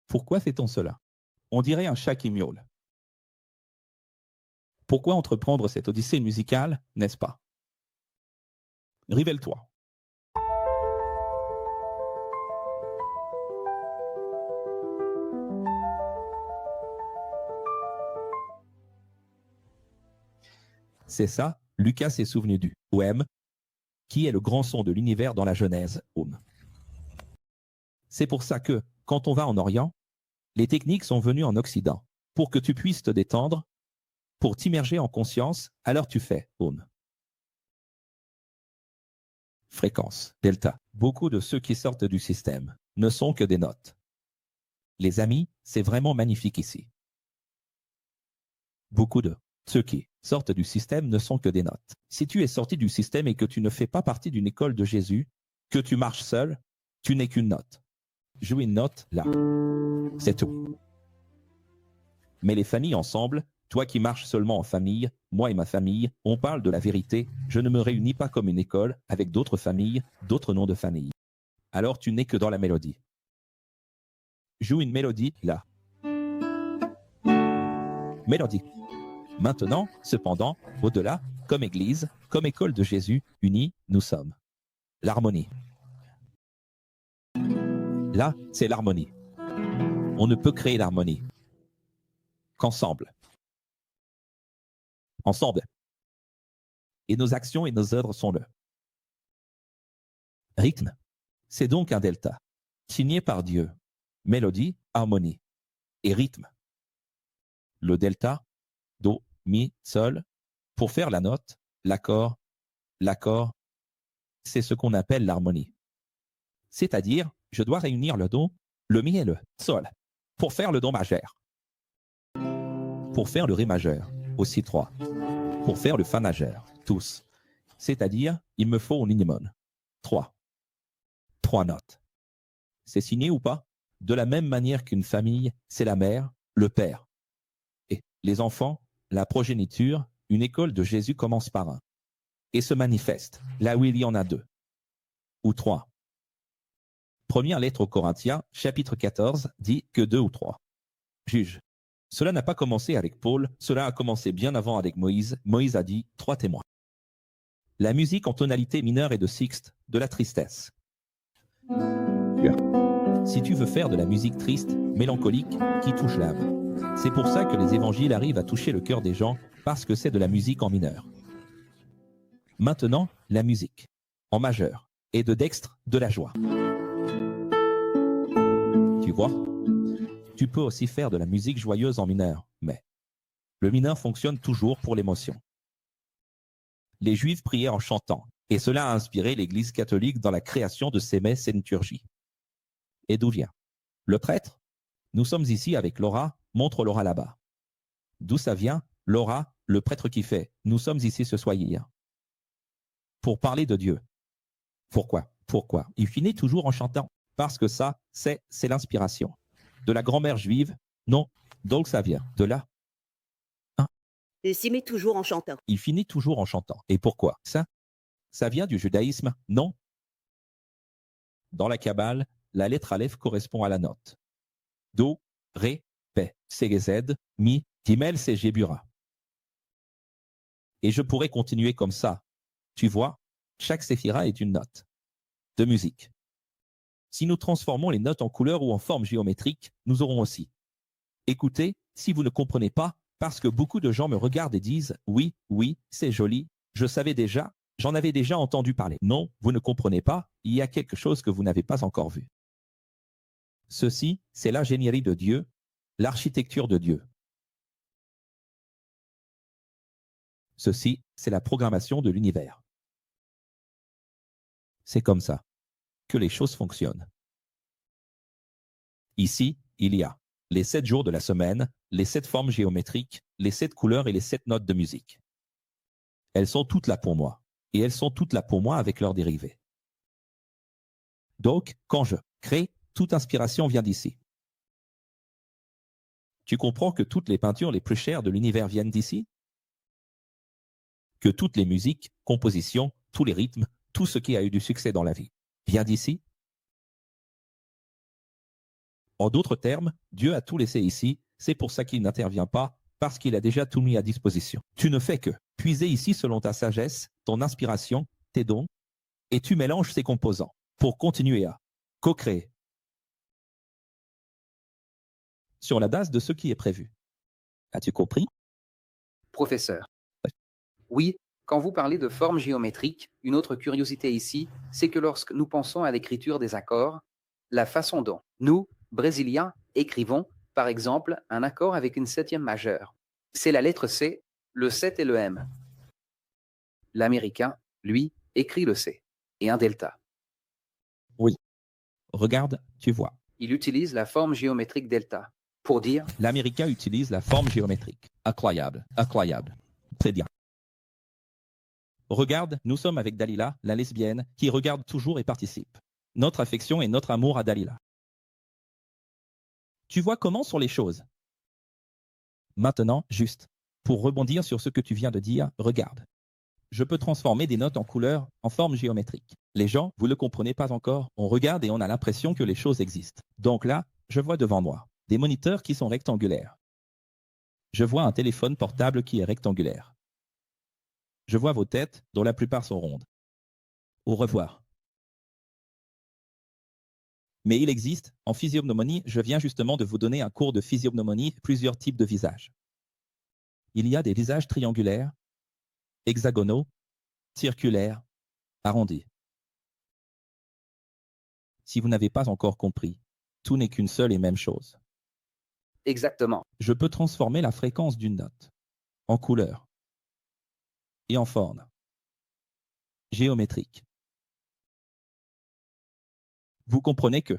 Pourquoi fait-on cela? On dirait un chat qui miaule. Pourquoi entreprendre cette odyssée musicale, n'est-ce pas? Révèle-toi. C'est ça, Lucas s'est souvenu du OM, qui est le grand son de l'univers dans la Genèse, Om. C'est pour ça que, quand on va en Orient, les techniques sont venues en Occident, pour que tu puisses te détendre, pour t'immerger en conscience, alors tu fais Om. Fréquence, delta. Beaucoup de ceux qui sortent du système ne sont que des notes. Les amis, c'est vraiment magnifique ici. Beaucoup de ceux qui sortent du système ne sont que des notes. Si tu es sorti du système et que tu ne fais pas partie d'une école de Jésus, que tu marches seul, tu n'es qu'une note. Joue une note là. C'est tout. Mais les familles ensemble, toi qui marches seulement en famille, moi et ma famille, on parle de la vérité, je ne me réunis pas comme une école avec d'autres familles, d'autres noms de famille. Alors tu n'es que dans la mélodie. Joue une mélodie là. Mélodie. Maintenant, cependant, au-delà, comme Église, comme école de Jésus, unis, nous sommes. L'harmonie. Là, c'est l'harmonie. On ne peut créer l'harmonie qu'ensemble. Ensemble. Et nos actions et nos œuvres sont le rythme. C'est donc un delta, signé par Dieu. Mélodie, harmonie et rythme. Le delta, do, mi, sol. Pour faire la note, l'accord, c'est ce qu'on appelle l'harmonie. C'est-à-dire, je dois réunir le do, le mi et le sol pour faire le do majeur. Pour faire le ré majeur, aussi 3. Pour faire le fa majeur, tous. C'est-à-dire, il me faut au minimum 3. 3 notes. C'est signé ou pas? De la même manière qu'une famille, c'est la mère, le père. Et les enfants, la progéniture, une école de Jésus commence par un. Et se manifeste, là où il y en a 2. Ou 3. Première lettre aux Corinthiens, chapitre 14, dit que 2 ou 3. Juge. Cela n'a pas commencé avec Paul, cela a commencé bien avant avec Moïse. Moïse a dit 3 témoins. La musique en tonalité mineure est de sixte, de la tristesse. Si tu veux faire de la musique triste, mélancolique, qui touche l'âme, c'est pour ça que les évangiles arrivent à toucher le cœur des gens, parce que c'est de la musique en mineur. Maintenant, la musique, en majeur, et de dextre, de la joie. Tu vois? Tu peux aussi faire de la musique joyeuse en mineur, mais le mineur fonctionne toujours pour l'émotion. Les Juifs priaient en chantant, et cela a inspiré l'Église catholique dans la création de ces messes et liturgies. Et d'où vient le prêtre? Nous sommes ici avec Laura, montre Laura là-bas. D'où ça vient? Laura, le prêtre qui fait, nous sommes ici ce soir hier. Pour parler de Dieu. Pourquoi? Il finit toujours en chantant, parce que ça, c'est l'inspiration. De la grand-mère juive? Non, donc ça vient de là. Il s'y met toujours en chantant. Il finit toujours en chantant. Et pourquoi? Ça vient du judaïsme? Non. Dans la Kabbale, la lettre Aleph correspond à la note. Do, Ré, Pé, Ségézed, Mi, Gimel, c'est Gébura. Et je pourrais continuer comme ça. Tu vois, chaque séphira est une note de musique. Si nous transformons les notes en couleurs ou en forme géométrique, nous aurons aussi. Écoutez, si vous ne comprenez pas, parce que beaucoup de gens me regardent et disent « Oui, c'est joli, je savais déjà, j'en avais déjà entendu parler. » Non, vous ne comprenez pas, il y a quelque chose que vous n'avez pas encore vu. Ceci, c'est l'ingénierie de Dieu, l'architecture de Dieu. Ceci, c'est la programmation de l'univers. C'est comme ça que les choses fonctionnent. Ici, il y a les 7 jours de la semaine, les 7 formes géométriques, les 7 couleurs et les 7 notes de musique. Elles sont toutes là pour moi. Et elles sont toutes là pour moi avec leurs dérivés. Donc, quand je crée, toute inspiration vient d'ici. Tu comprends que toutes les peintures les plus chères de l'univers viennent d'ici? Que toutes les musiques, compositions, tous les rythmes, tout ce qui a eu du succès dans la vie, vient d'ici? En d'autres termes, Dieu a tout laissé ici, c'est pour ça qu'il n'intervient pas, parce qu'il a déjà tout mis à disposition. Tu ne fais que puiser ici selon ta sagesse, ton inspiration, tes dons, et tu mélanges ces composants pour continuer à co-créer sur la base de ce qui est prévu. As-tu compris? Professeur. Oui, quand vous parlez de forme géométrique, une autre curiosité ici, c'est que lorsque nous pensons à l'écriture des accords, la façon dont nous, Brésiliens, écrivons, par exemple, un accord avec une septième majeure. C'est la lettre C, le 7 et le M. L'Américain, lui, écrit le C et un delta. Oui. Regarde, tu vois. Il utilise la forme géométrique delta pour dire L'Américain utilise la forme géométrique. Incroyable, incroyable. Très bien. Regarde, nous sommes avec Dalila, la lesbienne, qui regarde toujours et participe. Notre affection et notre amour à Dalila. Tu vois comment sont les choses? Maintenant, juste, pour rebondir sur ce que tu viens de dire, regarde. Je peux transformer des notes en couleurs, en forme géométrique. Les gens, vous ne le comprenez pas encore, on regarde et on a l'impression que les choses existent. Donc là, je vois devant moi des moniteurs qui sont rectangulaires. Je vois un téléphone portable qui est rectangulaire. Je vois vos têtes, dont la plupart sont rondes. Au revoir. Mais il existe, en physiognomonie, je viens justement de vous donner un cours de physiognomonie, plusieurs types de visages. Il y a des visages triangulaires, hexagonaux, circulaires, arrondis. Si vous n'avez pas encore compris, tout n'est qu'une seule et même chose. exactement. Je peux transformer la fréquence d'une note en couleur et en forme géométrique. Vous comprenez que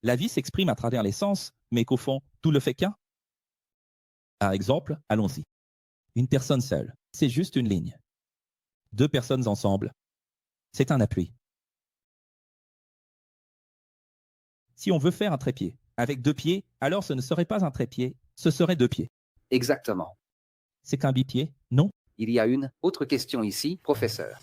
la vie s'exprime à travers les sens, mais qu'au fond, tout le fait qu'un. Par exemple, allons-y. Une personne seule, c'est juste une ligne. Deux personnes ensemble, c'est un appui. Si on veut faire un trépied avec deux pieds, alors ce ne serait pas un trépied, ce serait deux pieds. Exactement. C'est qu'un bipied, non? Il y a une autre question ici, professeur.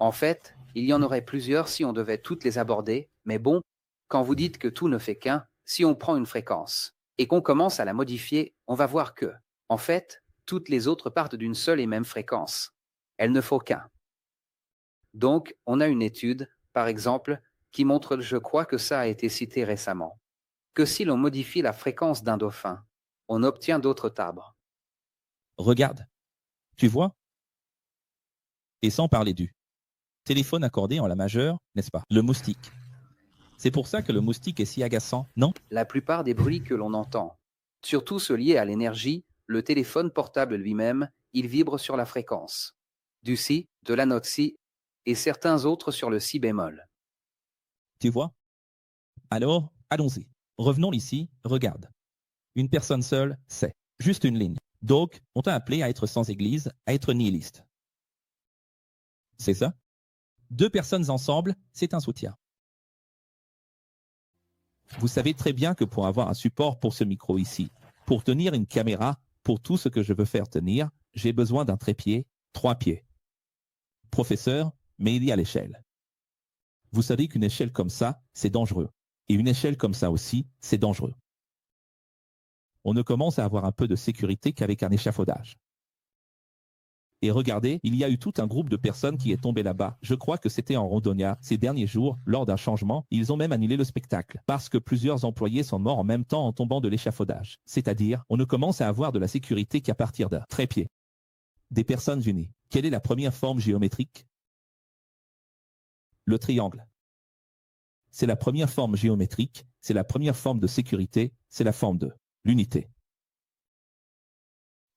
En fait, il y en aurait plusieurs si on devait toutes les aborder, mais bon, quand vous dites que tout ne fait qu'un, si on prend une fréquence et qu'on commence à la modifier, on va voir que, en fait, toutes les autres partent d'une seule et même fréquence. Elles ne font qu'un. Donc, on a une étude, par exemple, qui montre, je crois que ça a été cité récemment, que si l'on modifie la fréquence d'un dauphin, on obtient d'autres timbres. Regarde, tu vois? Et sans parler du téléphone accordé en la majeure, n'est-ce pas? Le moustique. C'est pour ça que le moustique est si agaçant, non? La plupart des bruits que l'on entend, surtout ceux liés à l'énergie, le téléphone portable lui-même, il vibre sur la fréquence. Du si, de la note si, et certains autres sur le si bémol. Tu vois? Alors, allons-y. Revenons ici, regarde. Une personne seule, c'est juste une ligne. Donc, on t'a appelé à être sans église, à être nihiliste. C'est ça? Deux personnes ensemble, c'est un soutien. Vous savez très bien que pour avoir un support pour ce micro ici, pour tenir une caméra, pour tout ce que je veux faire tenir, j'ai besoin d'un trépied, 3 pieds. Professeur, mais il y a l'échelle. Vous savez qu'une échelle comme ça, c'est dangereux. Et une échelle comme ça aussi, c'est dangereux. On ne commence à avoir un peu de sécurité qu'avec un échafaudage. Et regardez, il y a eu tout un groupe de personnes qui est tombé là-bas. Je crois que c'était en Randonnia. Ces derniers jours, lors d'un changement, ils ont même annulé le spectacle parce que plusieurs employés sont morts en même temps en tombant de l'échafaudage. C'est-à-dire, on ne commence à avoir de la sécurité qu'à partir d'un trépied. Des personnes unies. Quelle est la première forme géométrique? Le triangle. C'est la première forme géométrique, c'est la première forme de sécurité, c'est la forme de l'unité.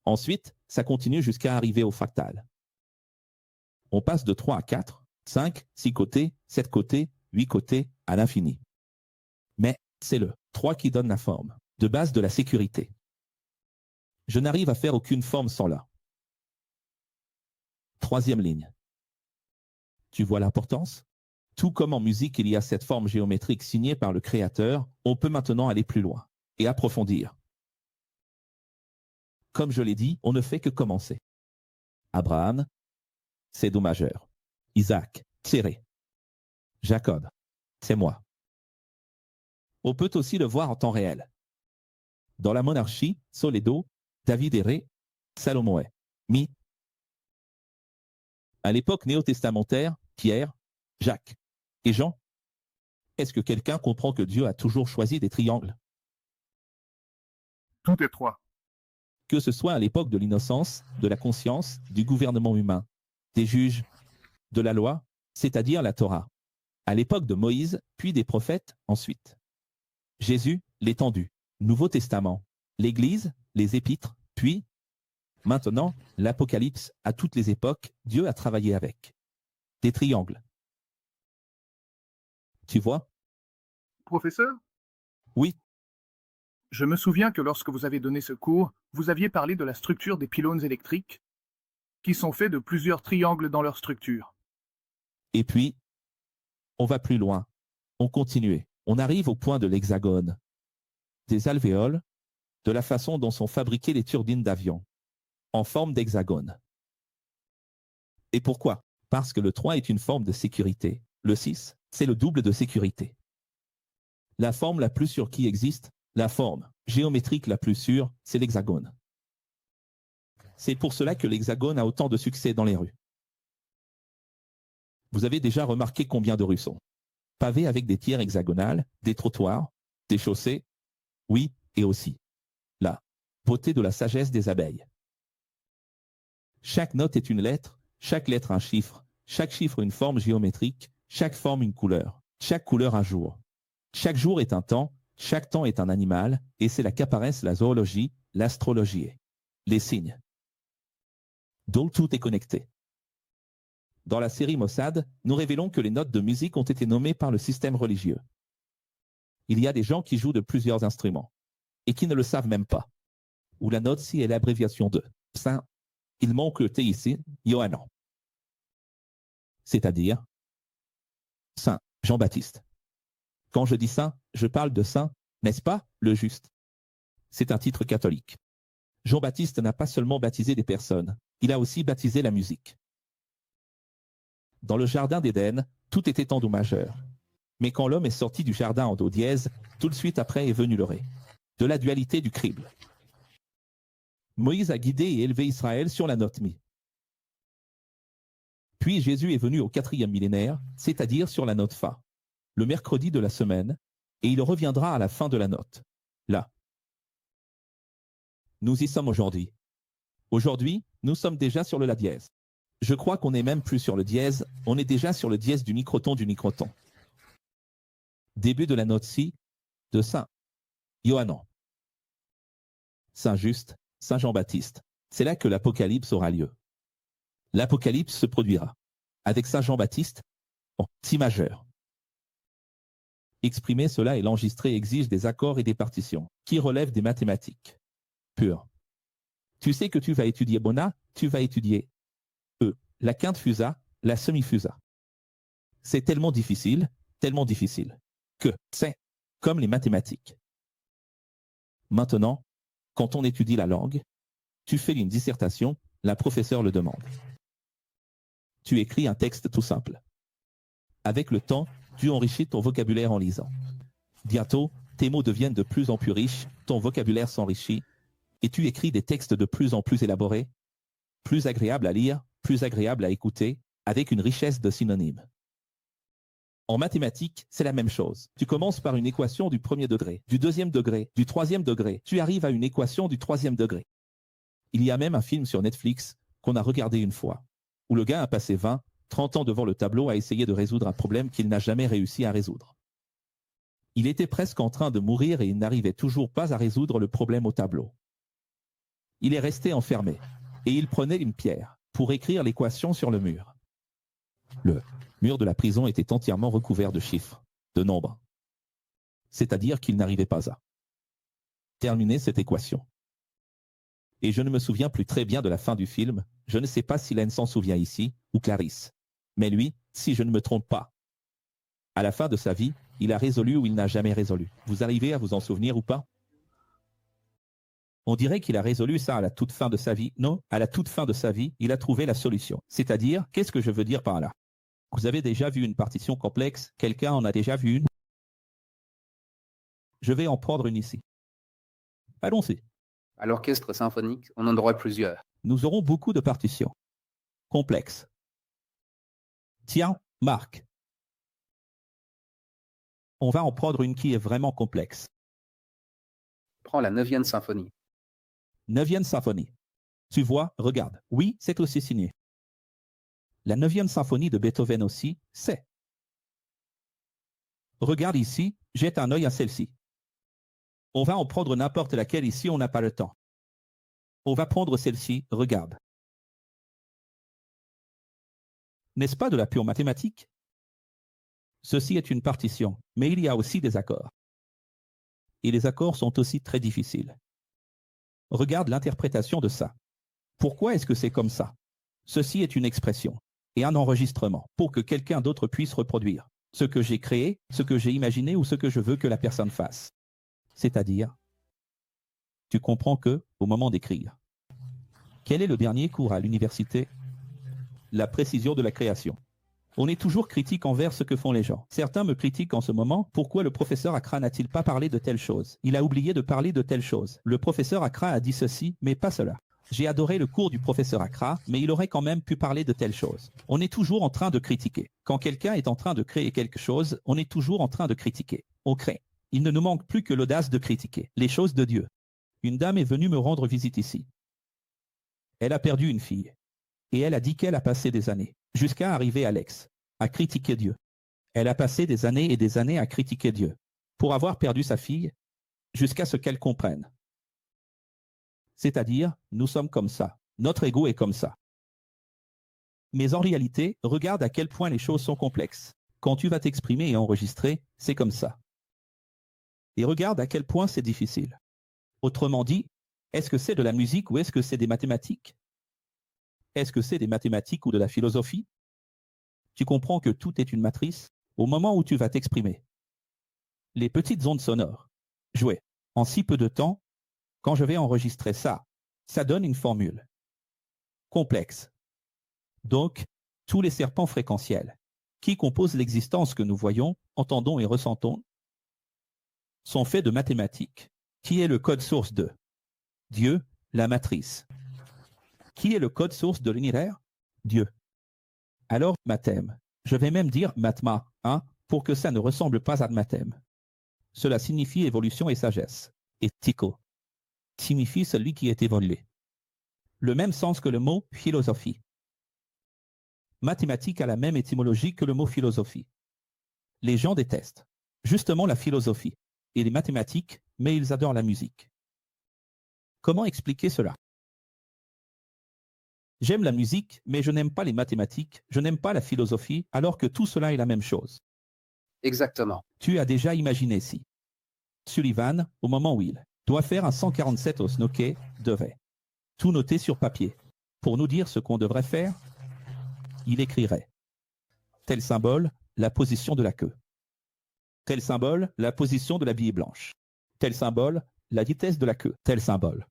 Ensuite, ça continue jusqu'à arriver au fractal. On passe de 3 à 4, 5, 6 côtés, 7 côtés, 8 côtés, à l'infini. Mais c'est le 3 qui donne la forme, de base de la sécurité. Je n'arrive à faire aucune forme sans la troisième ligne. Tu vois l'importance? Tout comme en musique, il y a cette forme géométrique signée par le créateur, on peut maintenant aller plus loin et approfondir. Comme je l'ai dit, on ne fait que commencer. Abraham, c'est do majeur. Isaac, c'est ré. Jacob, c'est moi. On peut aussi le voir en temps réel. Dans la monarchie, sol et do, David est ré, Salomon est mi. À l'époque néo-testamentaire, Pierre, Jacques et Jean. Est-ce que quelqu'un comprend que Dieu a toujours choisi des triangles? Tout est 3. Que ce soit à l'époque de l'innocence, de la conscience, du gouvernement humain, des juges, de la loi, c'est-à-dire la Torah. À l'époque de Moïse, puis des prophètes, ensuite. Jésus, l'étendue, Nouveau Testament, l'Église, les épîtres, puis, maintenant, l'Apocalypse, à toutes les époques, Dieu a travaillé avec des triangles. Tu vois? Professeur, Oui, je me souviens que lorsque vous avez donné ce cours, vous aviez parlé de la structure des pylônes électriques, qui sont faits de plusieurs triangles dans leur structure. et puis, on va plus loin. On continue. On arrive au point de l'hexagone, des alvéoles, de la façon dont sont fabriquées les turbines d'avion, en forme d'hexagone. Et pourquoi? Parce que le 3 est une forme de sécurité. Le 6, c'est le double de sécurité. La forme la plus sûre qui existe, la forme géométrique la plus sûre, c'est l'hexagone. C'est pour cela que l'hexagone a autant de succès dans les rues. Vous avez déjà remarqué combien de rues sont pavées avec des tiers hexagonales, des trottoirs, des chaussées? Oui, et aussi la beauté de la sagesse des abeilles. Chaque note est une lettre, chaque lettre un chiffre, chaque chiffre une forme géométrique, chaque forme une couleur, chaque couleur un jour. Chaque jour est un temps, chaque temps est un animal, et c'est là qu'apparaissent la zoologie, l'astrologie et les signes. dont tout est connecté. Dans la série Mossad, nous révélons que les notes de musique ont été nommées par le système religieux. Il y a des gens qui jouent de plusieurs instruments et qui ne le savent même pas. Où la note si est l'abréviation de Saint. Il manque le T ici, Yohanan. C'est-à-dire Saint Jean-Baptiste. Quand je dis saint, je parle de saint, n'est-ce pas, le juste? C'est un titre catholique. Jean-Baptiste n'a pas seulement baptisé des personnes, il a aussi baptisé la musique. Dans le jardin d'Éden, tout était en do majeur. Mais quand l'homme est sorti du jardin en do dièse, tout de suite après est venu le ré. De la dualité du crible. Moïse a guidé et élevé Israël sur la note mi. Puis Jésus est venu au 4e millénaire, c'est-à-dire sur la note fa, le mercredi de la semaine, et il reviendra à la fin de la note, la. Nous y sommes aujourd'hui. Aujourd'hui, nous sommes déjà sur le la dièse. Je crois qu'on n'est même plus sur le dièse, on est déjà sur le dièse du microton du microton. Début de la note si, de Saint Yohanan. Saint Juste, Saint Jean-Baptiste. C'est là que l'Apocalypse aura lieu. L'Apocalypse se produira, avec Saint Jean-Baptiste, en si majeur. Exprimer cela et l'enregistrer exige des accords et des partitions, qui relèvent des mathématiques pures. Tu sais que tu vas étudier Bona, tu vas étudier la quinte fusa, la semi-fusa. C'est tellement difficile, que c'est comme les mathématiques. Maintenant, quand on étudie la langue, tu fais une dissertation, la professeure le demande. Tu écris un texte tout simple. Avec le temps, tu enrichis ton vocabulaire en lisant. Bientôt, tes mots deviennent de plus en plus riches, ton vocabulaire s'enrichit, et tu écris des textes de plus en plus élaborés, plus agréables à lire, plus agréables à écouter, avec une richesse de synonymes. En mathématiques, c'est la même chose. Tu commences par une équation du 1er degré, du 2e degré, du 3e degré. Tu arrives à une équation du 3e degré. Il y a même un film sur Netflix qu'on a regardé une fois, où le gars a passé 20, 30 ans devant le tableau à essayer de résoudre un problème qu'il n'a jamais réussi à résoudre. Il était presque en train de mourir et il n'arrivait toujours pas à résoudre le problème au tableau. Il est resté enfermé, et il prenait une pierre pour écrire l'équation sur le mur. Le mur de la prison était entièrement recouvert de chiffres, de nombres. C'est-à-dire qu'il n'arrivait pas à terminer cette équation. Et je ne me souviens plus très bien de la fin du film, je ne sais pas si Len s'en souvient ici, ou Clarisse. Mais lui, si je ne me trompe pas. À la fin de sa vie, il a résolu ou il n'a jamais résolu. Vous arrivez à vous en souvenir ou pas? On dirait qu'il a résolu ça à la toute fin de sa vie. Non, à la toute fin de sa vie, il a trouvé la solution. C'est-à-dire, qu'est-ce que je veux dire par là? Vous avez déjà vu une partition complexe? Quelqu'un en a déjà vu une? Je vais en prendre une ici. Allons-y. À l'orchestre symphonique, on en aura plusieurs. Nous aurons beaucoup de partitions complexes. Tiens, Marc. On va en prendre une qui est vraiment complexe. Prends la 9e symphonie. 9e symphonie. Tu vois, regarde. Oui, c'est aussi signé. La 9e symphonie de Beethoven aussi, c'est. Regarde ici, jette un œil à celle-ci. On va en prendre n'importe laquelle ici, on n'a pas le temps. On va prendre celle-ci, regarde. N'est-ce pas de la pure mathématique? Ceci est une partition, mais il y a aussi des accords. Et les accords sont aussi très difficiles. Regarde l'interprétation de ça. Pourquoi est-ce que c'est comme ça? Ceci est une expression et un enregistrement pour que quelqu'un d'autre puisse reproduire ce que j'ai créé, ce que j'ai imaginé ou ce que je veux que la personne fasse. C'est-à-dire, tu comprends que, au moment d'écrire, quel est le dernier cours à l'université? La précision de la création. On est toujours critique envers ce que font les gens. Certains me critiquent en ce moment. Pourquoi le professeur Accra n'a-t-il pas parlé de telle chose? Il a oublié de parler de telle chose. Le professeur Accra a dit ceci, mais pas cela. J'ai adoré le cours du professeur Accra, mais il aurait quand même pu parler de telle chose. On est toujours en train de critiquer. Quand quelqu'un est en train de créer quelque chose, on est toujours en train de critiquer. On crée. Il ne nous manque plus que l'audace de critiquer les choses de Dieu. Une dame est venue me rendre visite ici. Elle a perdu une fille. Et elle a dit qu'elle a passé des années, jusqu'à arriver à Alex, à critiquer Dieu. Elle a passé des années et des années à critiquer Dieu, pour avoir perdu sa fille, jusqu'à ce qu'elle comprenne. C'est-à-dire, nous sommes comme ça. Notre ego est comme ça. Mais en réalité, regarde à quel point les choses sont complexes. Quand tu vas t'exprimer et enregistrer, c'est comme ça. Et regarde à quel point c'est difficile. Autrement dit, est-ce que c'est de la musique ou est-ce que c'est des mathématiques? Est-ce que c'est des mathématiques ou de la philosophie? Tu comprends que tout est une matrice au moment où tu vas t'exprimer. Les petites ondes sonores. Jouer. En si peu de temps, quand je vais enregistrer ça, ça donne une formule. Complexe. Donc, tous les serpents fréquentiels, qui composent l'existence que nous voyons, entendons et ressentons, sont faits de mathématiques, qui est le code source de Dieu, la matrice. Qui est le code source de l'univers? Dieu. Alors, mathème. Je vais même dire matma, pour que ça ne ressemble pas à mathème. Cela signifie évolution et sagesse. Et tico signifie celui qui est évolué. Le même sens que le mot philosophie. Mathématique a la même étymologie que le mot philosophie. Les gens détestent justement la philosophie et les mathématiques, mais ils adorent la musique. Comment expliquer cela? J'aime la musique, mais je n'aime pas les mathématiques, je n'aime pas la philosophie, alors que tout cela est la même chose. Exactement. Tu as déjà imaginé si Sullivan, au moment où il doit faire un 147 au snooker, devait tout noter sur papier. Pour nous dire ce qu'on devrait faire, il écrirait tel symbole, la position de la queue. Tel symbole, la position de la bille blanche. Tel symbole, la vitesse de la queue. Tel symbole.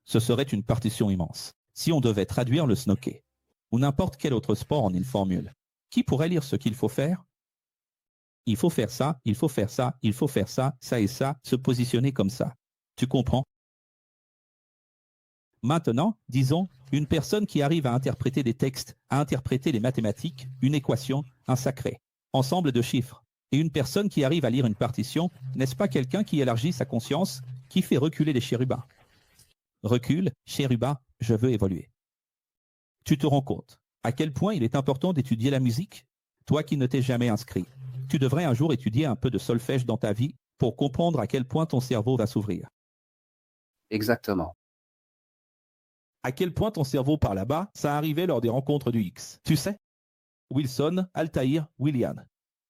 Ce serait une partition immense. Si on devait traduire le snooker, ou n'importe quel autre sport en une formule, qui pourrait lire ce qu'il faut faire? Il faut faire ça, il faut faire ça, il faut faire ça, ça et ça, se positionner comme ça. Tu comprends? Maintenant, disons, une personne qui arrive à interpréter des textes, à interpréter les mathématiques, une équation, un sacré, ensemble de chiffres, et une personne qui arrive à lire une partition, n'est-ce pas quelqu'un qui élargit sa conscience, qui fait reculer les chérubins? Recule, chérubin, je veux évoluer. Tu te rends compte à quel point il est important d'étudier la musique? Toi qui ne t'es jamais inscrit, tu devrais un jour étudier un peu de solfège dans ta vie pour comprendre à quel point ton cerveau va s'ouvrir. Exactement. À quel point ton cerveau par là-bas, ça arrivait lors des rencontres du X. Tu sais? Wilson, Altaïr, William.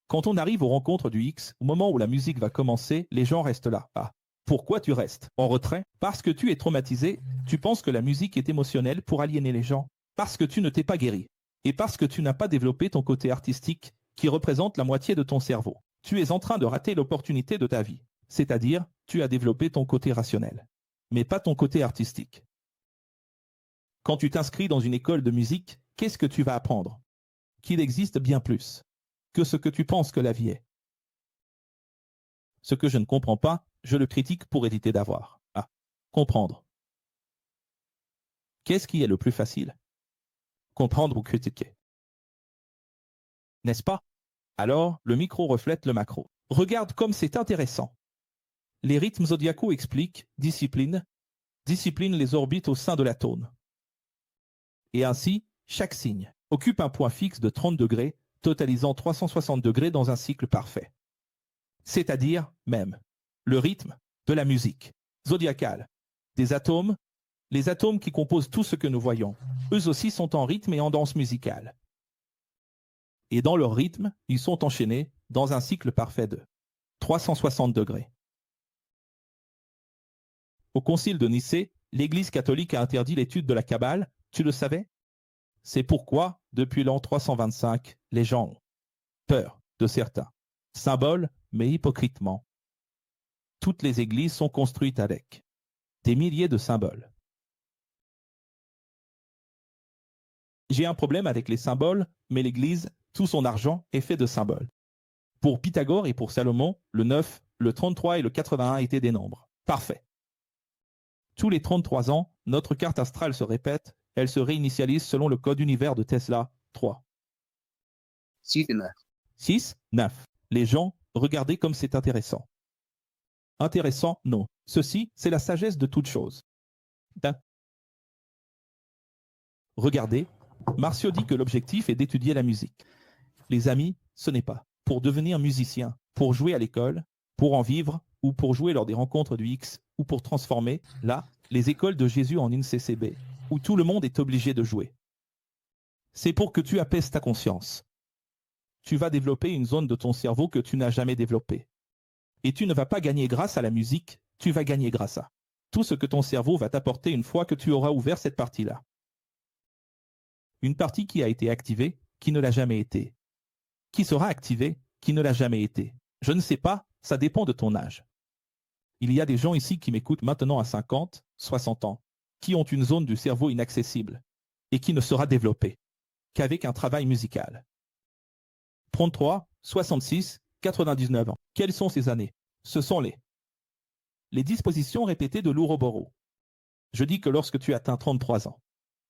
Quand on arrive aux rencontres du X, au moment où la musique va commencer, les gens restent là. Ah. Pourquoi tu restes en retrait? Parce que tu es traumatisé, tu penses que la musique est émotionnelle pour aliéner les gens, parce que tu ne t'es pas guéri, et parce que tu n'as pas développé ton côté artistique, qui représente la moitié de ton cerveau. Tu es en train de rater l'opportunité de ta vie, c'est-à-dire, tu as développé ton côté rationnel, mais pas ton côté artistique. Quand tu t'inscris dans une école de musique, qu'est-ce que tu vas apprendre? Qu'il existe bien plus que ce que tu penses que la vie est. Ce que je ne comprends pas, je le critique pour éviter d'avoir. Ah, comprendre. Qu'est-ce qui est le plus facile? Comprendre ou critiquer? N'est-ce pas? Alors, le micro reflète le macro. Regarde comme c'est intéressant. Les rythmes zodiacaux expliquent, discipline les orbites au sein de l'atome. Et ainsi, chaque signe occupe un point fixe de 30 degrés, totalisant 360 degrés dans un cycle parfait. C'est-à-dire, même, le rythme de la musique zodiacale, des atomes, les atomes qui composent tout ce que nous voyons, eux aussi sont en rythme et en danse musicale. Et dans leur rythme, ils sont enchaînés dans un cycle parfait de 360 degrés. Au concile de Nicée, l'Église catholique a interdit l'étude de la Kabbale, tu le savais? C'est pourquoi, depuis l'an 325, les gens ont peur de certains symboles, mais hypocritement. Toutes les églises sont construites avec des milliers de symboles. J'ai un problème avec les symboles, mais l'Église, tout son argent est fait de symboles. Pour Pythagore et pour Salomon, le 9, le 33 et le 81 étaient des nombres. Parfait. Tous les 33 ans, notre carte astrale se répète, elle se réinitialise selon le code univers de Tesla, 3. 6 et 9. 6, 9. Les gens, regardez comme c'est intéressant. Intéressant, non. Ceci, c'est la sagesse de toute chose. Regardez, Marcio dit que l'objectif est d'étudier la musique. Les amis, ce n'est pas pour devenir musicien, pour jouer à l'école, pour en vivre, ou pour jouer lors des rencontres du X, ou pour transformer, là, les écoles de Jésus en une CCB, où tout le monde est obligé de jouer. C'est pour que tu apaises ta conscience. Tu vas développer une zone de ton cerveau que tu n'as jamais développée. Et tu ne vas pas gagner grâce à la musique, tu vas gagner grâce à tout ce que ton cerveau va t'apporter une fois que tu auras ouvert cette partie-là. Une partie qui a été activée, qui ne l'a jamais été. Qui sera activée, qui ne l'a jamais été. Je ne sais pas, ça dépend de ton âge. Il y a des gens ici qui m'écoutent maintenant à 50, 60 ans, qui ont une zone du cerveau inaccessible et qui ne sera développée qu'avec un travail musical. 33, 66, 99 ans. Quelles sont ces années? Ce sont les dispositions répétées de l'Ouroboros. Je dis que lorsque tu atteins 33 ans,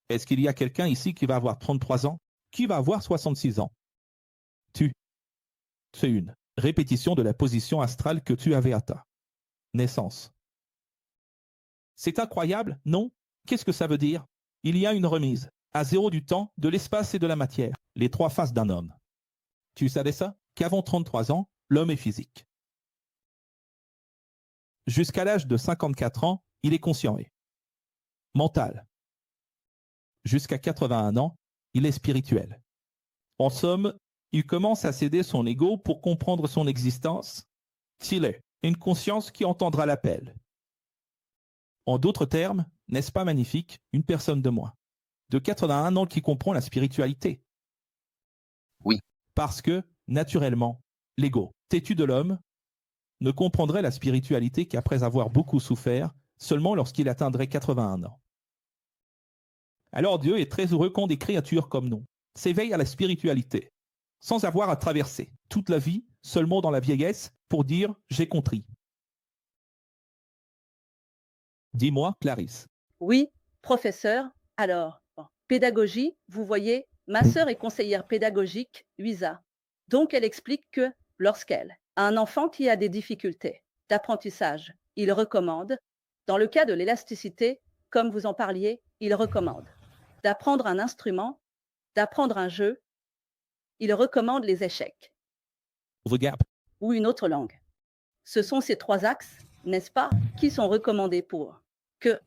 est-ce qu'il y a quelqu'un ici qui va avoir 33 ans? Qui va avoir 66 ans? Tu fais une répétition de la position astrale que tu avais à ta naissance. C'est incroyable, non? Qu'est-ce que ça veut dire? Il y a une remise à zéro du temps, de l'espace et de la matière, les trois faces d'un homme. Tu savais ça? Qu'avant 33 ans, l'homme est physique. Jusqu'à l'âge de 54 ans, il est conscient et mental. Jusqu'à 81 ans, il est spirituel. En somme, il commence à céder son ego pour comprendre son existence, s'il est une conscience qui entendra l'appel. En d'autres termes, n'est-ce pas magnifique, une personne de moins, de 81 ans qui comprend la spiritualité? Oui. Parce que, naturellement, l'ego têtu de l'homme ne comprendrait la spiritualité qu'après avoir beaucoup souffert, seulement lorsqu'il atteindrait 81 ans. Alors Dieu est très heureux quand des créatures comme nous s'éveillent à la spiritualité, sans avoir à traverser toute la vie seulement dans la vieillesse pour dire « j'ai compris ». Dis-moi, Clarisse. Oui, professeur. Alors, pédagogie, vous voyez, ma sœur est conseillère pédagogique, Luisa. Donc, elle explique que lorsqu'elle a un enfant qui a des difficultés d'apprentissage, il recommande, dans le cas de l'élasticité, comme vous en parliez, il recommande d'apprendre un instrument, d'apprendre un jeu, il recommande les échecs. Regarde. Ou une autre langue. Ce sont ces trois axes, n'est-ce pas, qui sont recommandés pour que,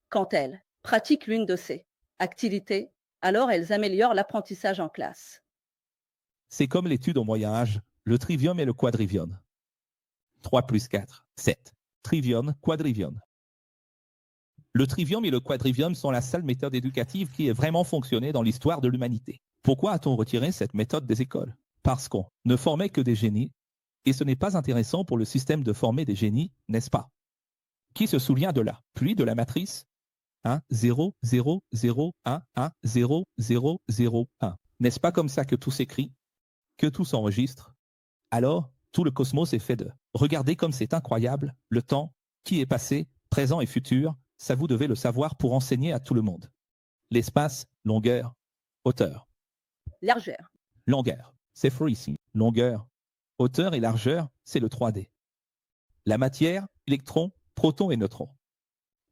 quand elles pratiquent l'une de ces activités, alors elles améliorent l'apprentissage en classe. C'est comme l'étude au Moyen-Âge, le trivium et le quadrivium. 3 plus 4, 7. Trivium, quadrivium. Le trivium et le quadrivium sont la seule méthode éducative qui ait vraiment fonctionné dans l'histoire de l'humanité. Pourquoi a-t-on retiré cette méthode des écoles? Parce qu'on ne formait que des génies, et ce n'est pas intéressant pour le système de former des génies, n'est-ce pas? Qui se souvient de la pluie de la matrice? 1, 0, 0, 0, 1, 1, 0, 0, 0, 1. N'est-ce pas comme ça que tout s'écrit? Que tout s'enregistre? Alors, tout le cosmos est fait de. Regardez comme c'est incroyable, le temps, qui est passé, présent et futur, ça vous devez le savoir pour enseigner à tout le monde. L'espace, longueur, hauteur. Largeur. Longueur, c'est free ici. Longueur, hauteur et largeur, c'est le 3D. La matière, électrons, protons et neutrons.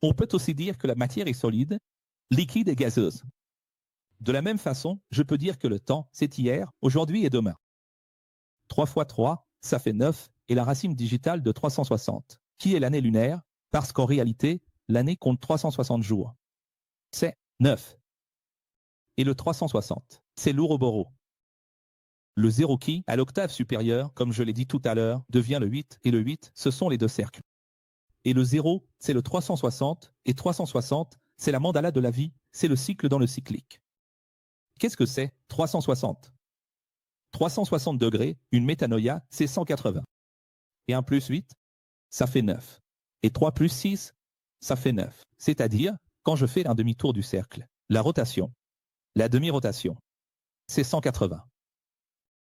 On peut aussi dire que la matière est solide, liquide et gazeuse. De la même façon, je peux dire que le temps, c'est hier, aujourd'hui et demain. 3 fois 3, ça fait 9, et la racine digitale de 360, qui est l'année lunaire, parce qu'en réalité, l'année compte 360 jours. C'est 9. Et le 360, c'est l'Ouroboros. Le 0 qui, à l'octave supérieure, comme je l'ai dit tout à l'heure, devient le 8, et le 8, ce sont les deux cercles. Et le 0, c'est le 360, et 360, c'est la mandala de la vie, c'est le cycle dans le cyclique. Qu'est-ce que c'est, 360? 360 degrés, une métanoïa, c'est 180. Et 1 plus 8, ça fait 9. Et 3 plus 6, ça fait 9. C'est-à-dire, quand je fais un demi-tour du cercle, la rotation, la demi-rotation, c'est 180.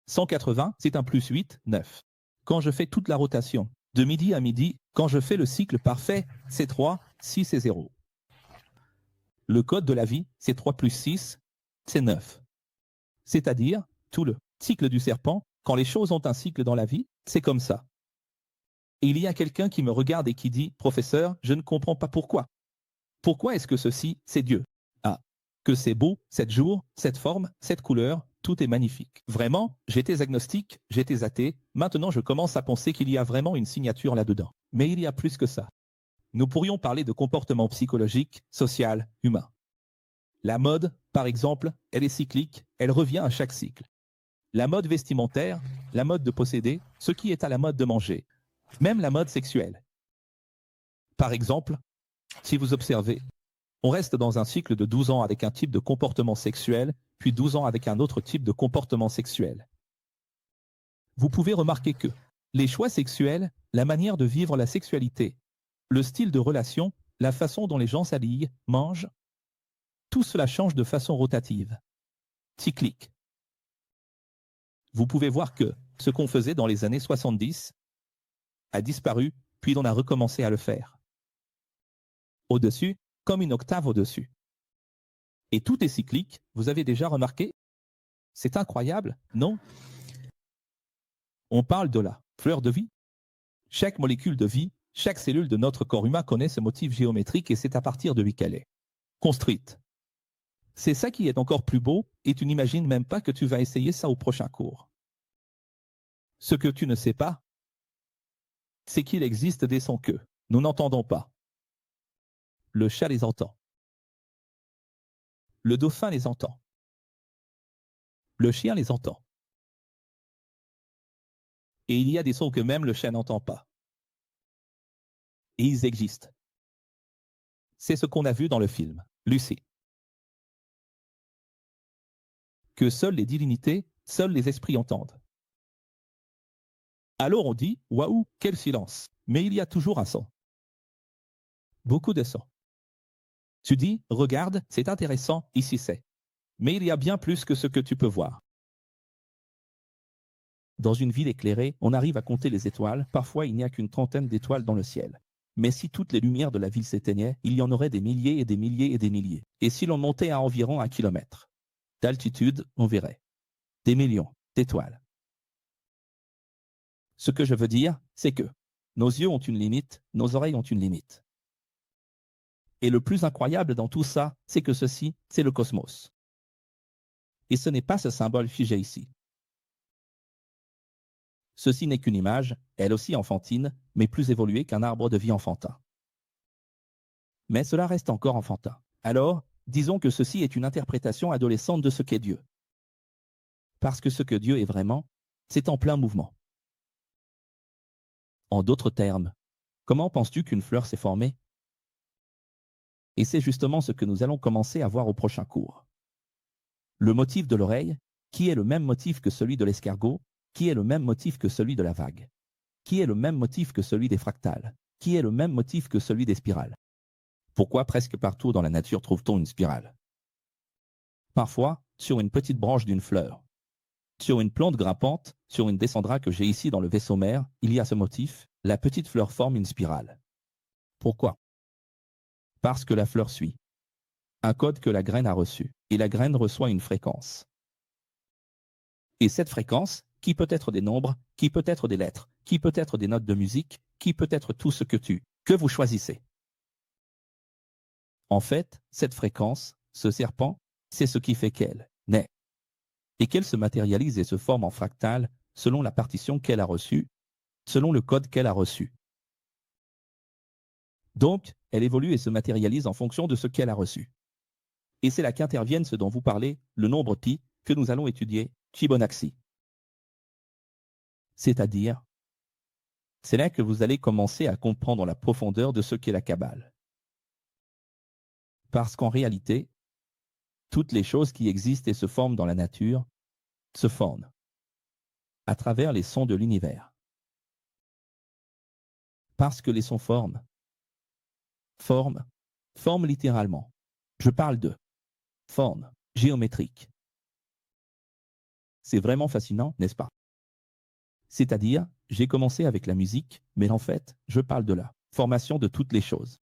180, c'est 1 plus 8, 9. Quand je fais toute la rotation, de midi à midi, quand je fais le cycle parfait, c'est 3, 6 et 0. Le code de la vie, c'est 3 plus 6, c'est 9. C'est-à-dire, tout le cycle du serpent, quand les choses ont un cycle dans la vie, c'est comme ça. Et il y a quelqu'un qui me regarde et qui dit « Professeur, je ne comprends pas pourquoi. Pourquoi est-ce que ceci, c'est Dieu? Ah, que c'est beau, cette jour, cette forme, cette couleur, tout est magnifique. Vraiment, j'étais agnostique, j'étais athée, maintenant je commence à penser qu'il y a vraiment une signature là-dedans. Mais il y a plus que ça. Nous pourrions parler de comportement psychologique, social, humain. La mode, par exemple, elle est cyclique, elle revient à chaque cycle. La mode vestimentaire, la mode de posséder, ce qui est à la mode de manger, même la mode sexuelle. Par exemple, si vous observez, on reste dans un cycle de 12 ans avec un type de comportement sexuel, puis 12 ans avec un autre type de comportement sexuel. Vous pouvez remarquer que les choix sexuels, la manière de vivre la sexualité, le style de relation, la façon dont les gens s'habillent, mangent, tout cela change de façon rotative, cyclique. Vous pouvez voir que ce qu'on faisait dans les années 70 a disparu, puis on a recommencé à le faire. Au-dessus, comme une octave au-dessus. Et tout est cyclique, vous avez déjà remarqué? C'est incroyable, non? On parle de la fleur de vie. Chaque molécule de vie, chaque cellule de notre corps humain connaît ce motif géométrique et c'est à partir de lui qu'elle est construite. C'est ça qui est encore plus beau et tu n'imagines même pas que tu vas essayer ça au prochain cours. Ce que tu ne sais pas, c'est qu'il existe des sons que nous n'entendons pas. Le chat les entend. Le dauphin les entend. Le chien les entend. Et il y a des sons que même le chien n'entend pas. Et ils existent. C'est ce qu'on a vu dans le film, Lucy. Que seules les divinités, seuls les esprits entendent. Alors on dit, waouh, quel silence. Mais il y a toujours un son. Beaucoup de sons. Tu dis, regarde, c'est intéressant, ici c'est. Mais il y a bien plus que ce que tu peux voir. Dans une ville éclairée, on arrive à compter les étoiles. Parfois, il n'y a qu'une trentaine d'étoiles dans le ciel. Mais si toutes les lumières de la ville s'éteignaient, il y en aurait des milliers et des milliers et des milliers. Et si l'on montait à environ 1 kilomètre d'altitude, on verrait des millions d'étoiles. Ce que je veux dire, c'est que nos yeux ont une limite, nos oreilles ont une limite. Et le plus incroyable dans tout ça, c'est que ceci, c'est le cosmos. Et ce n'est pas ce symbole figé ici. Ceci n'est qu'une image, elle aussi enfantine, mais plus évoluée qu'un arbre de vie enfantin. Mais cela reste encore enfantin. Alors, disons que ceci est une interprétation adolescente de ce qu'est Dieu. Parce que ce que Dieu est vraiment, c'est en plein mouvement. En d'autres termes, comment penses-tu qu'une fleur s'est formée? Et c'est justement ce que nous allons commencer à voir au prochain cours. Le motif de l'oreille, qui est le même motif que celui de l'escargot, qui est le même motif que celui de la vague, qui est le même motif que celui des fractales, qui est le même motif que celui des spirales. Pourquoi presque partout dans la nature trouve-t-on une spirale? Parfois, sur une petite branche d'une fleur. Sur une plante grimpante, sur une descendra que j'ai ici dans le vaisseau mère, il y a ce motif, la petite fleur forme une spirale. Pourquoi? Parce que la fleur suit un code que la graine a reçu, et la graine reçoit une fréquence. Et cette fréquence, qui peut être des nombres, qui peut être des lettres, qui peut être des notes de musique, qui peut être tout ce que vous choisissez. En fait, cette fréquence, ce serpent, c'est ce qui fait qu'elle naît. Et qu'elle se matérialise et se forme en fractal selon la partition qu'elle a reçue, selon le code qu'elle a reçu. Donc, elle évolue et se matérialise en fonction de ce qu'elle a reçu. Et c'est là qu'interviennent ce dont vous parlez, le nombre pi, que nous allons étudier, Fibonacci. C'est-à-dire, c'est là que vous allez commencer à comprendre la profondeur de ce qu'est la Kabbale. Parce qu'en réalité, toutes les choses qui existent et se forment dans la nature se forment à travers les sons de l'univers. Parce que les sons forment littéralement. Je parle de forme géométrique. C'est vraiment fascinant, n'est-ce pas? C'est-à-dire, j'ai commencé avec la musique, mais en fait, je parle de la formation de toutes les choses.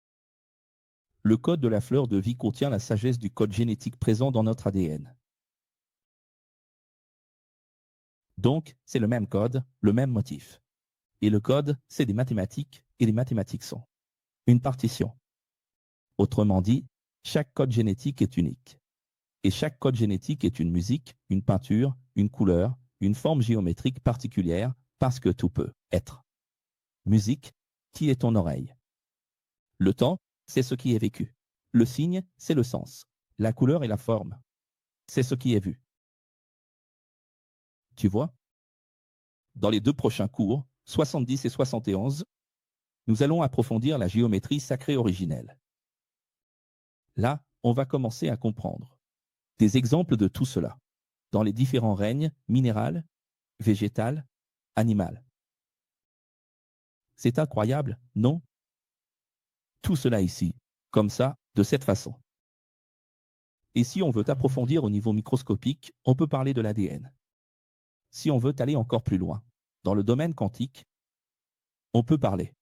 Le code de la fleur de vie contient la sagesse du code génétique présent dans notre ADN. Donc, c'est le même code, le même motif. Et le code, c'est des mathématiques, et les mathématiques sont une partition. Autrement dit, chaque code génétique est unique. Et chaque code génétique est une musique, une peinture, une couleur, une forme géométrique particulière, parce que tout peut être. Musique, qui est ton oreille? Le temps, c'est ce qui est vécu. Le signe, c'est le sens. la couleur et la forme. C'est ce qui est vu. Tu vois? Dans les 2 prochains cours, 70 et 71, nous allons approfondir la géométrie sacrée originelle. Là, on va commencer à comprendre des exemples de tout cela, dans les différents règnes minéral, végétal, animal. C'est incroyable, non? Tout cela ici, comme ça, de cette façon. Et si on veut approfondir au niveau microscopique, on peut parler de l'ADN. Si on veut aller encore plus loin, dans le domaine quantique, on peut parler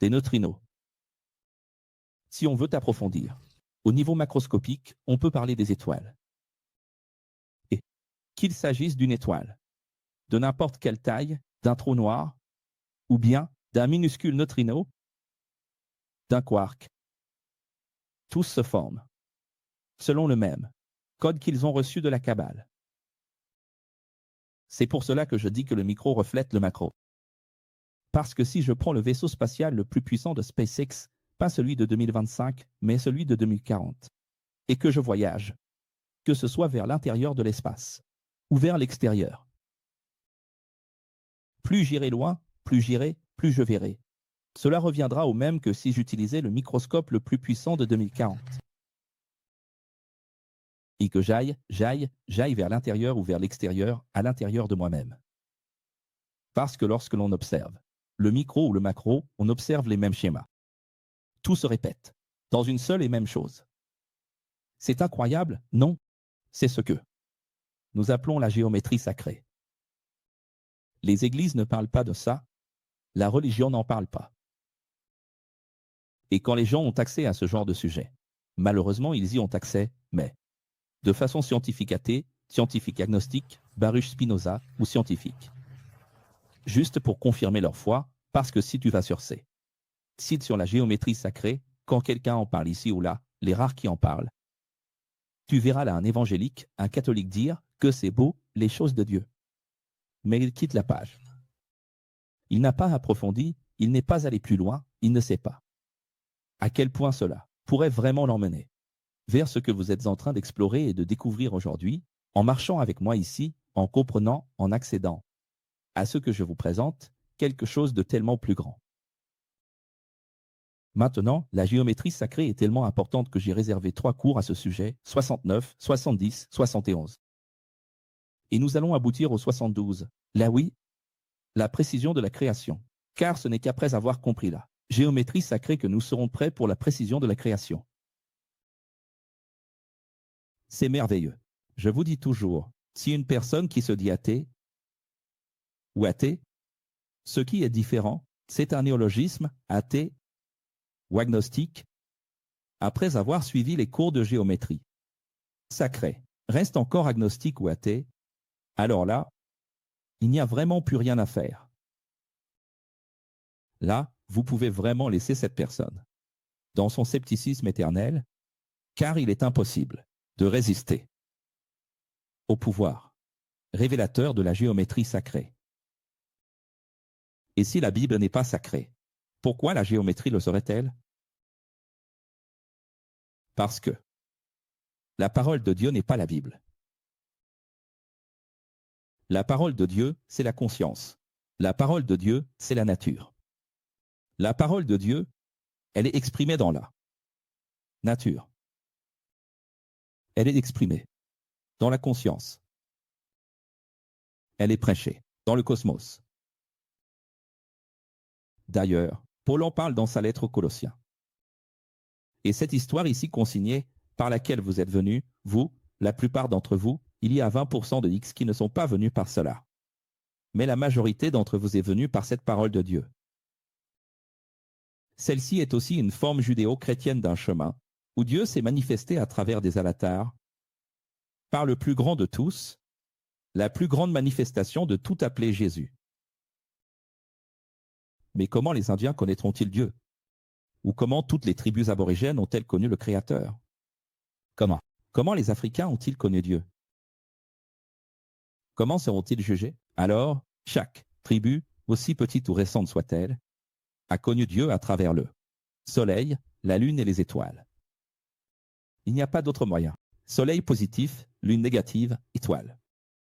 des neutrinos. Si on veut approfondir, au niveau macroscopique, on peut parler des étoiles. Et qu'il s'agisse d'une étoile, de n'importe quelle taille, d'un trou noir, ou bien d'un minuscule neutrino, d'un quark, tous se forment selon le même code qu'ils ont reçu de la Kabbale. C'est pour cela que je dis que le micro reflète le macro. Parce que si je prends le vaisseau spatial le plus puissant de SpaceX, pas celui de 2025, mais celui de 2040, et que je voyage, que ce soit vers l'intérieur de l'espace, ou vers l'extérieur, plus j'irai loin, plus j'irai, plus je verrai. Cela reviendra au même que si j'utilisais le microscope le plus puissant de 2040. Et que j'aille vers l'intérieur ou vers l'extérieur, à l'intérieur de moi-même. Parce que lorsque l'on observe le micro ou le macro, on observe les mêmes schémas. Tout se répète, dans une seule et même chose. C'est incroyable, non? C'est ce que nous appelons la géométrie sacrée. Les églises ne parlent pas de ça, la religion n'en parle pas. Et quand les gens ont accès à ce genre de sujet, malheureusement ils y ont accès, mais de façon scientifique athée, scientifique agnostique, Baruch Spinoza ou scientifique. Juste pour confirmer leur foi, parce que si tu vas sur ces sites sur la géométrie sacrée, quand quelqu'un en parle ici ou là, les rares qui en parlent, tu verras là un évangélique, un catholique dire que c'est beau, les choses de Dieu. Mais il quitte la page. Il n'a pas approfondi, il n'est pas allé plus loin, il ne sait pas à quel point cela pourrait vraiment l'emmener vers ce que vous êtes en train d'explorer et de découvrir aujourd'hui, en marchant avec moi ici, en comprenant, en accédant à ce que je vous présente, quelque chose de tellement plus grand. Maintenant, la géométrie sacrée est tellement importante que j'ai réservé 3 cours à ce sujet, 69, 70, 71. Et nous allons aboutir au 72. Là oui, la précision de la création. Car ce n'est qu'après avoir compris la géométrie sacrée que nous serons prêts pour la précision de la création. C'est merveilleux. Je vous dis toujours, si une personne qui se dit athée ou athée, ce qui est différent, c'est un néologisme, athée ou agnostique, après avoir suivi les cours de géométrie sacrée, reste encore agnostique ou athée, alors là, il n'y a vraiment plus rien à faire. Là, vous pouvez vraiment laisser cette personne dans son scepticisme éternel, car il est impossible de résister au pouvoir révélateur de la géométrie sacrée. Et si la Bible n'est pas sacrée, pourquoi la géométrie le serait-elle? Parce que la parole de Dieu n'est pas la Bible. La parole de Dieu, c'est la conscience. La parole de Dieu, c'est la nature. La parole de Dieu, elle est exprimée dans la nature. Elle est exprimée dans la conscience. Elle est prêchée dans le cosmos. D'ailleurs, Paul en parle dans sa lettre aux Colossiens. Et cette histoire ici consignée, par laquelle vous êtes venus, vous, la plupart d'entre vous, il y a 20% de X qui ne sont pas venus par cela. Mais la majorité d'entre vous est venue par cette parole de Dieu. Celle-ci est aussi une forme judéo-chrétienne d'un chemin, où Dieu s'est manifesté à travers des avatars, par le plus grand de tous, la plus grande manifestation de tout appelé Jésus. Mais comment les Indiens connaîtront-ils Dieu? Ou comment toutes les tribus aborigènes ont-elles connu le Créateur? Comment les Africains ont-ils connu Dieu? Comment seront-ils jugés? Alors, chaque tribu, aussi petite ou récente soit-elle, a connu Dieu à travers le soleil, la lune et les étoiles. Il n'y a pas d'autre moyen Soleil positif, lune négative, étoile.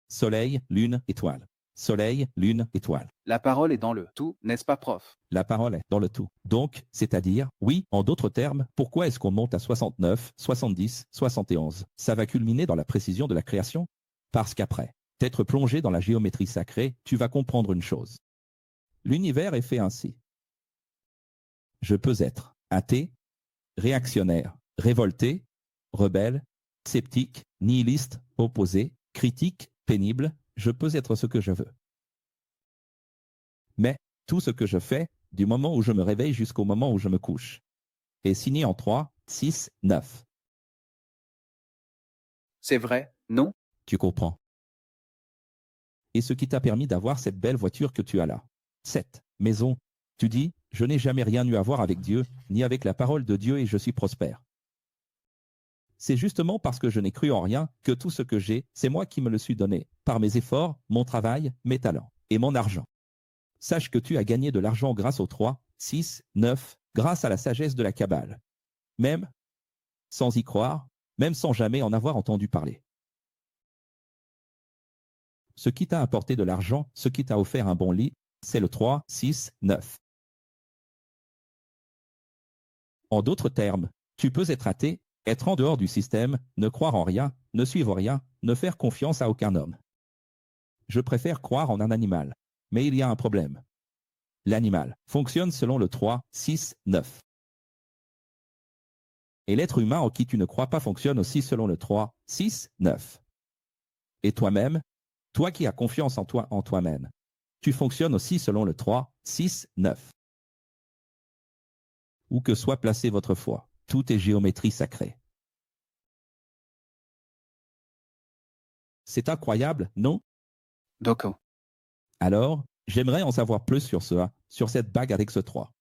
Soleil, lune, étoile. Soleil, lune, étoile. La parole est dans le tout, n'est-ce pas, prof? La parole est dans le tout. Donc, c'est-à-dire, oui, en d'autres termes, pourquoi est-ce qu'on monte à 69, 70, 71? Ça va culminer dans la précision de la création? Parce qu'après, t'être plongé dans la géométrie sacrée, tu vas comprendre une chose. L'univers est fait ainsi. Je peux être athée, réactionnaire, révolté, rebelle, sceptique, nihiliste, opposé, critique, pénible, je peux être ce que je veux. Mais tout ce que je fais, du moment où je me réveille jusqu'au moment où je me couche, est signé en 3, 6, 9. C'est vrai, non? Tu comprends? Et ce qui t'a permis d'avoir cette belle voiture que tu as là. Cette maison, tu dis, je n'ai jamais rien eu à voir avec Dieu, ni avec la parole de Dieu et je suis prospère. C'est justement parce que je n'ai cru en rien que tout ce que j'ai, c'est moi qui me le suis donné, par mes efforts, mon travail, mes talents et mon argent. Sache que tu as gagné de l'argent grâce aux 3, 6, 9, grâce à la sagesse de la Kabbale. Même sans y croire, même sans jamais en avoir entendu parler. Ce qui t'a apporté de l'argent, ce qui t'a offert un bon lit, c'est le 3, 6, 9. En d'autres termes, tu peux être athée, être en dehors du système, ne croire en rien, ne suivre rien, ne faire confiance à aucun homme. Je préfère croire en un animal. Mais il y a un problème. L'animal fonctionne selon le 3, 6, 9. Et l'être humain en qui tu ne crois pas fonctionne aussi selon le 3, 6, 9. Et toi-même, toi qui as confiance en toi, en toi-même, tu fonctionnes aussi selon le 3, 6, 9. Où que soit placée votre foi, tout est géométrie sacrée. C'est incroyable, non? D'accord. Alors, j'aimerais en savoir plus sur sur cette bague avec ce 3.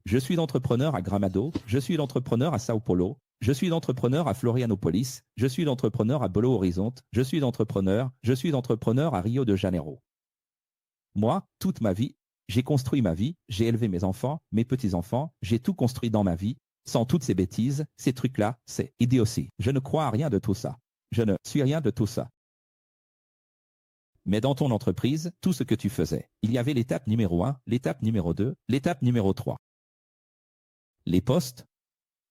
Je suis l'entrepreneur à Gramado, je suis l'entrepreneur à Sao Paulo, je suis l'entrepreneur à Florianopolis, je suis l'entrepreneur à Belo Horizonte, je suis l'entrepreneur à Rio de Janeiro. Moi, toute ma vie, j'ai construit ma vie, j'ai élevé mes enfants, mes petits-enfants, j'ai tout construit dans ma vie, sans toutes ces bêtises, ces trucs-là, c'est idiotie. Je ne crois à rien de tout ça. Je ne suis rien de tout ça. Mais dans ton entreprise, tout ce que tu faisais, il y avait l'étape numéro 1, l'étape numéro 2, l'étape numéro 3. Les postes,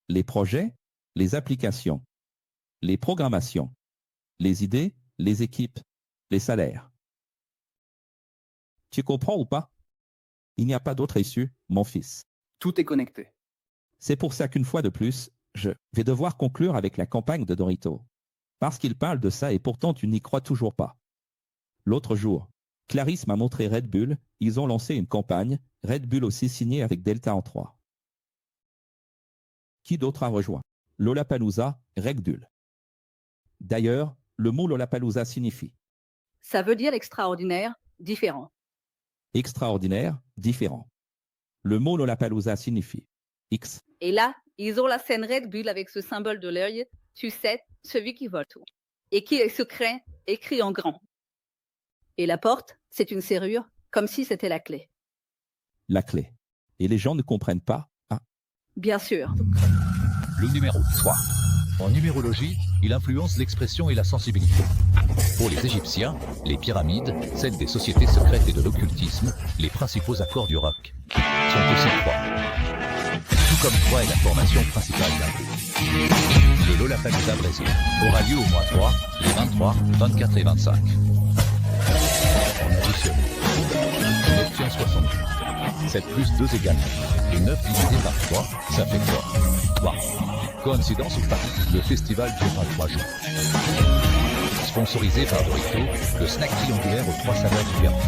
les projets, les applications, les programmations, les idées, les équipes, les salaires. Tu comprends ou pas? Il n'y a pas d'autre issue, mon fils. Tout est connecté. C'est pour ça qu'une fois de plus, je vais devoir conclure avec la campagne de Dorito. Parce qu'il parle de ça et pourtant tu n'y crois toujours pas. L'autre jour, Clarisse m'a montré Red Bull, ils ont lancé une campagne, Red Bull aussi signée avec Delta en 3. Qui d'autre a rejoint? Lollapalooza, Red Bull. D'ailleurs, le mot Lollapalooza signifie Ça veut dire extraordinaire, différent. extraordinaire, différent. Le mot Lollapalooza signifie X. Et là, ils ont la scène Red Bull avec ce symbole de l'œil, tu sais, celui qui vole tout. Et qui est secret, écrit en grand. Et la porte, c'est une serrure, comme si c'était la clé. La clé. Et les gens ne comprennent pas. Ah. Bien sûr. Le numéro 3. En numérologie, il influence l'expression et la sensibilité. Pour les Égyptiens, les pyramides, celles des sociétés secrètes et de l'occultisme, les principaux accords du rock, sont aussi 3. Tout comme 3 est la formation principale d'un groupe. Le Lollapalooza Brésil aura lieu au mois 3, les 23, 24 et 25. On additionne. On obtient 70. 7 plus 2 égale 9. Et 9 divisé par 3, ça fait quoi? 3. Coïncidence ou pas? Le festival durera 3 jours. Sponsorisé par Dorito, le snack triangulaire aux 3 saveurs différentes.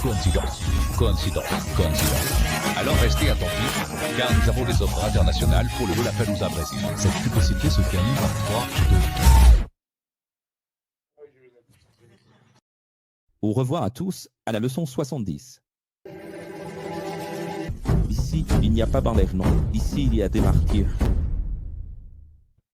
Coïncidence, coïncidence, coïncidence. Alors restez attentifs, car nous avons des offres internationales pour le Lollapalooza Brésil. Cette publicité se termine par 3, 2. Au revoir à tous, à la leçon 70. Ici, il n'y a pas d'enlèvement. Ici, il y a des martyrs.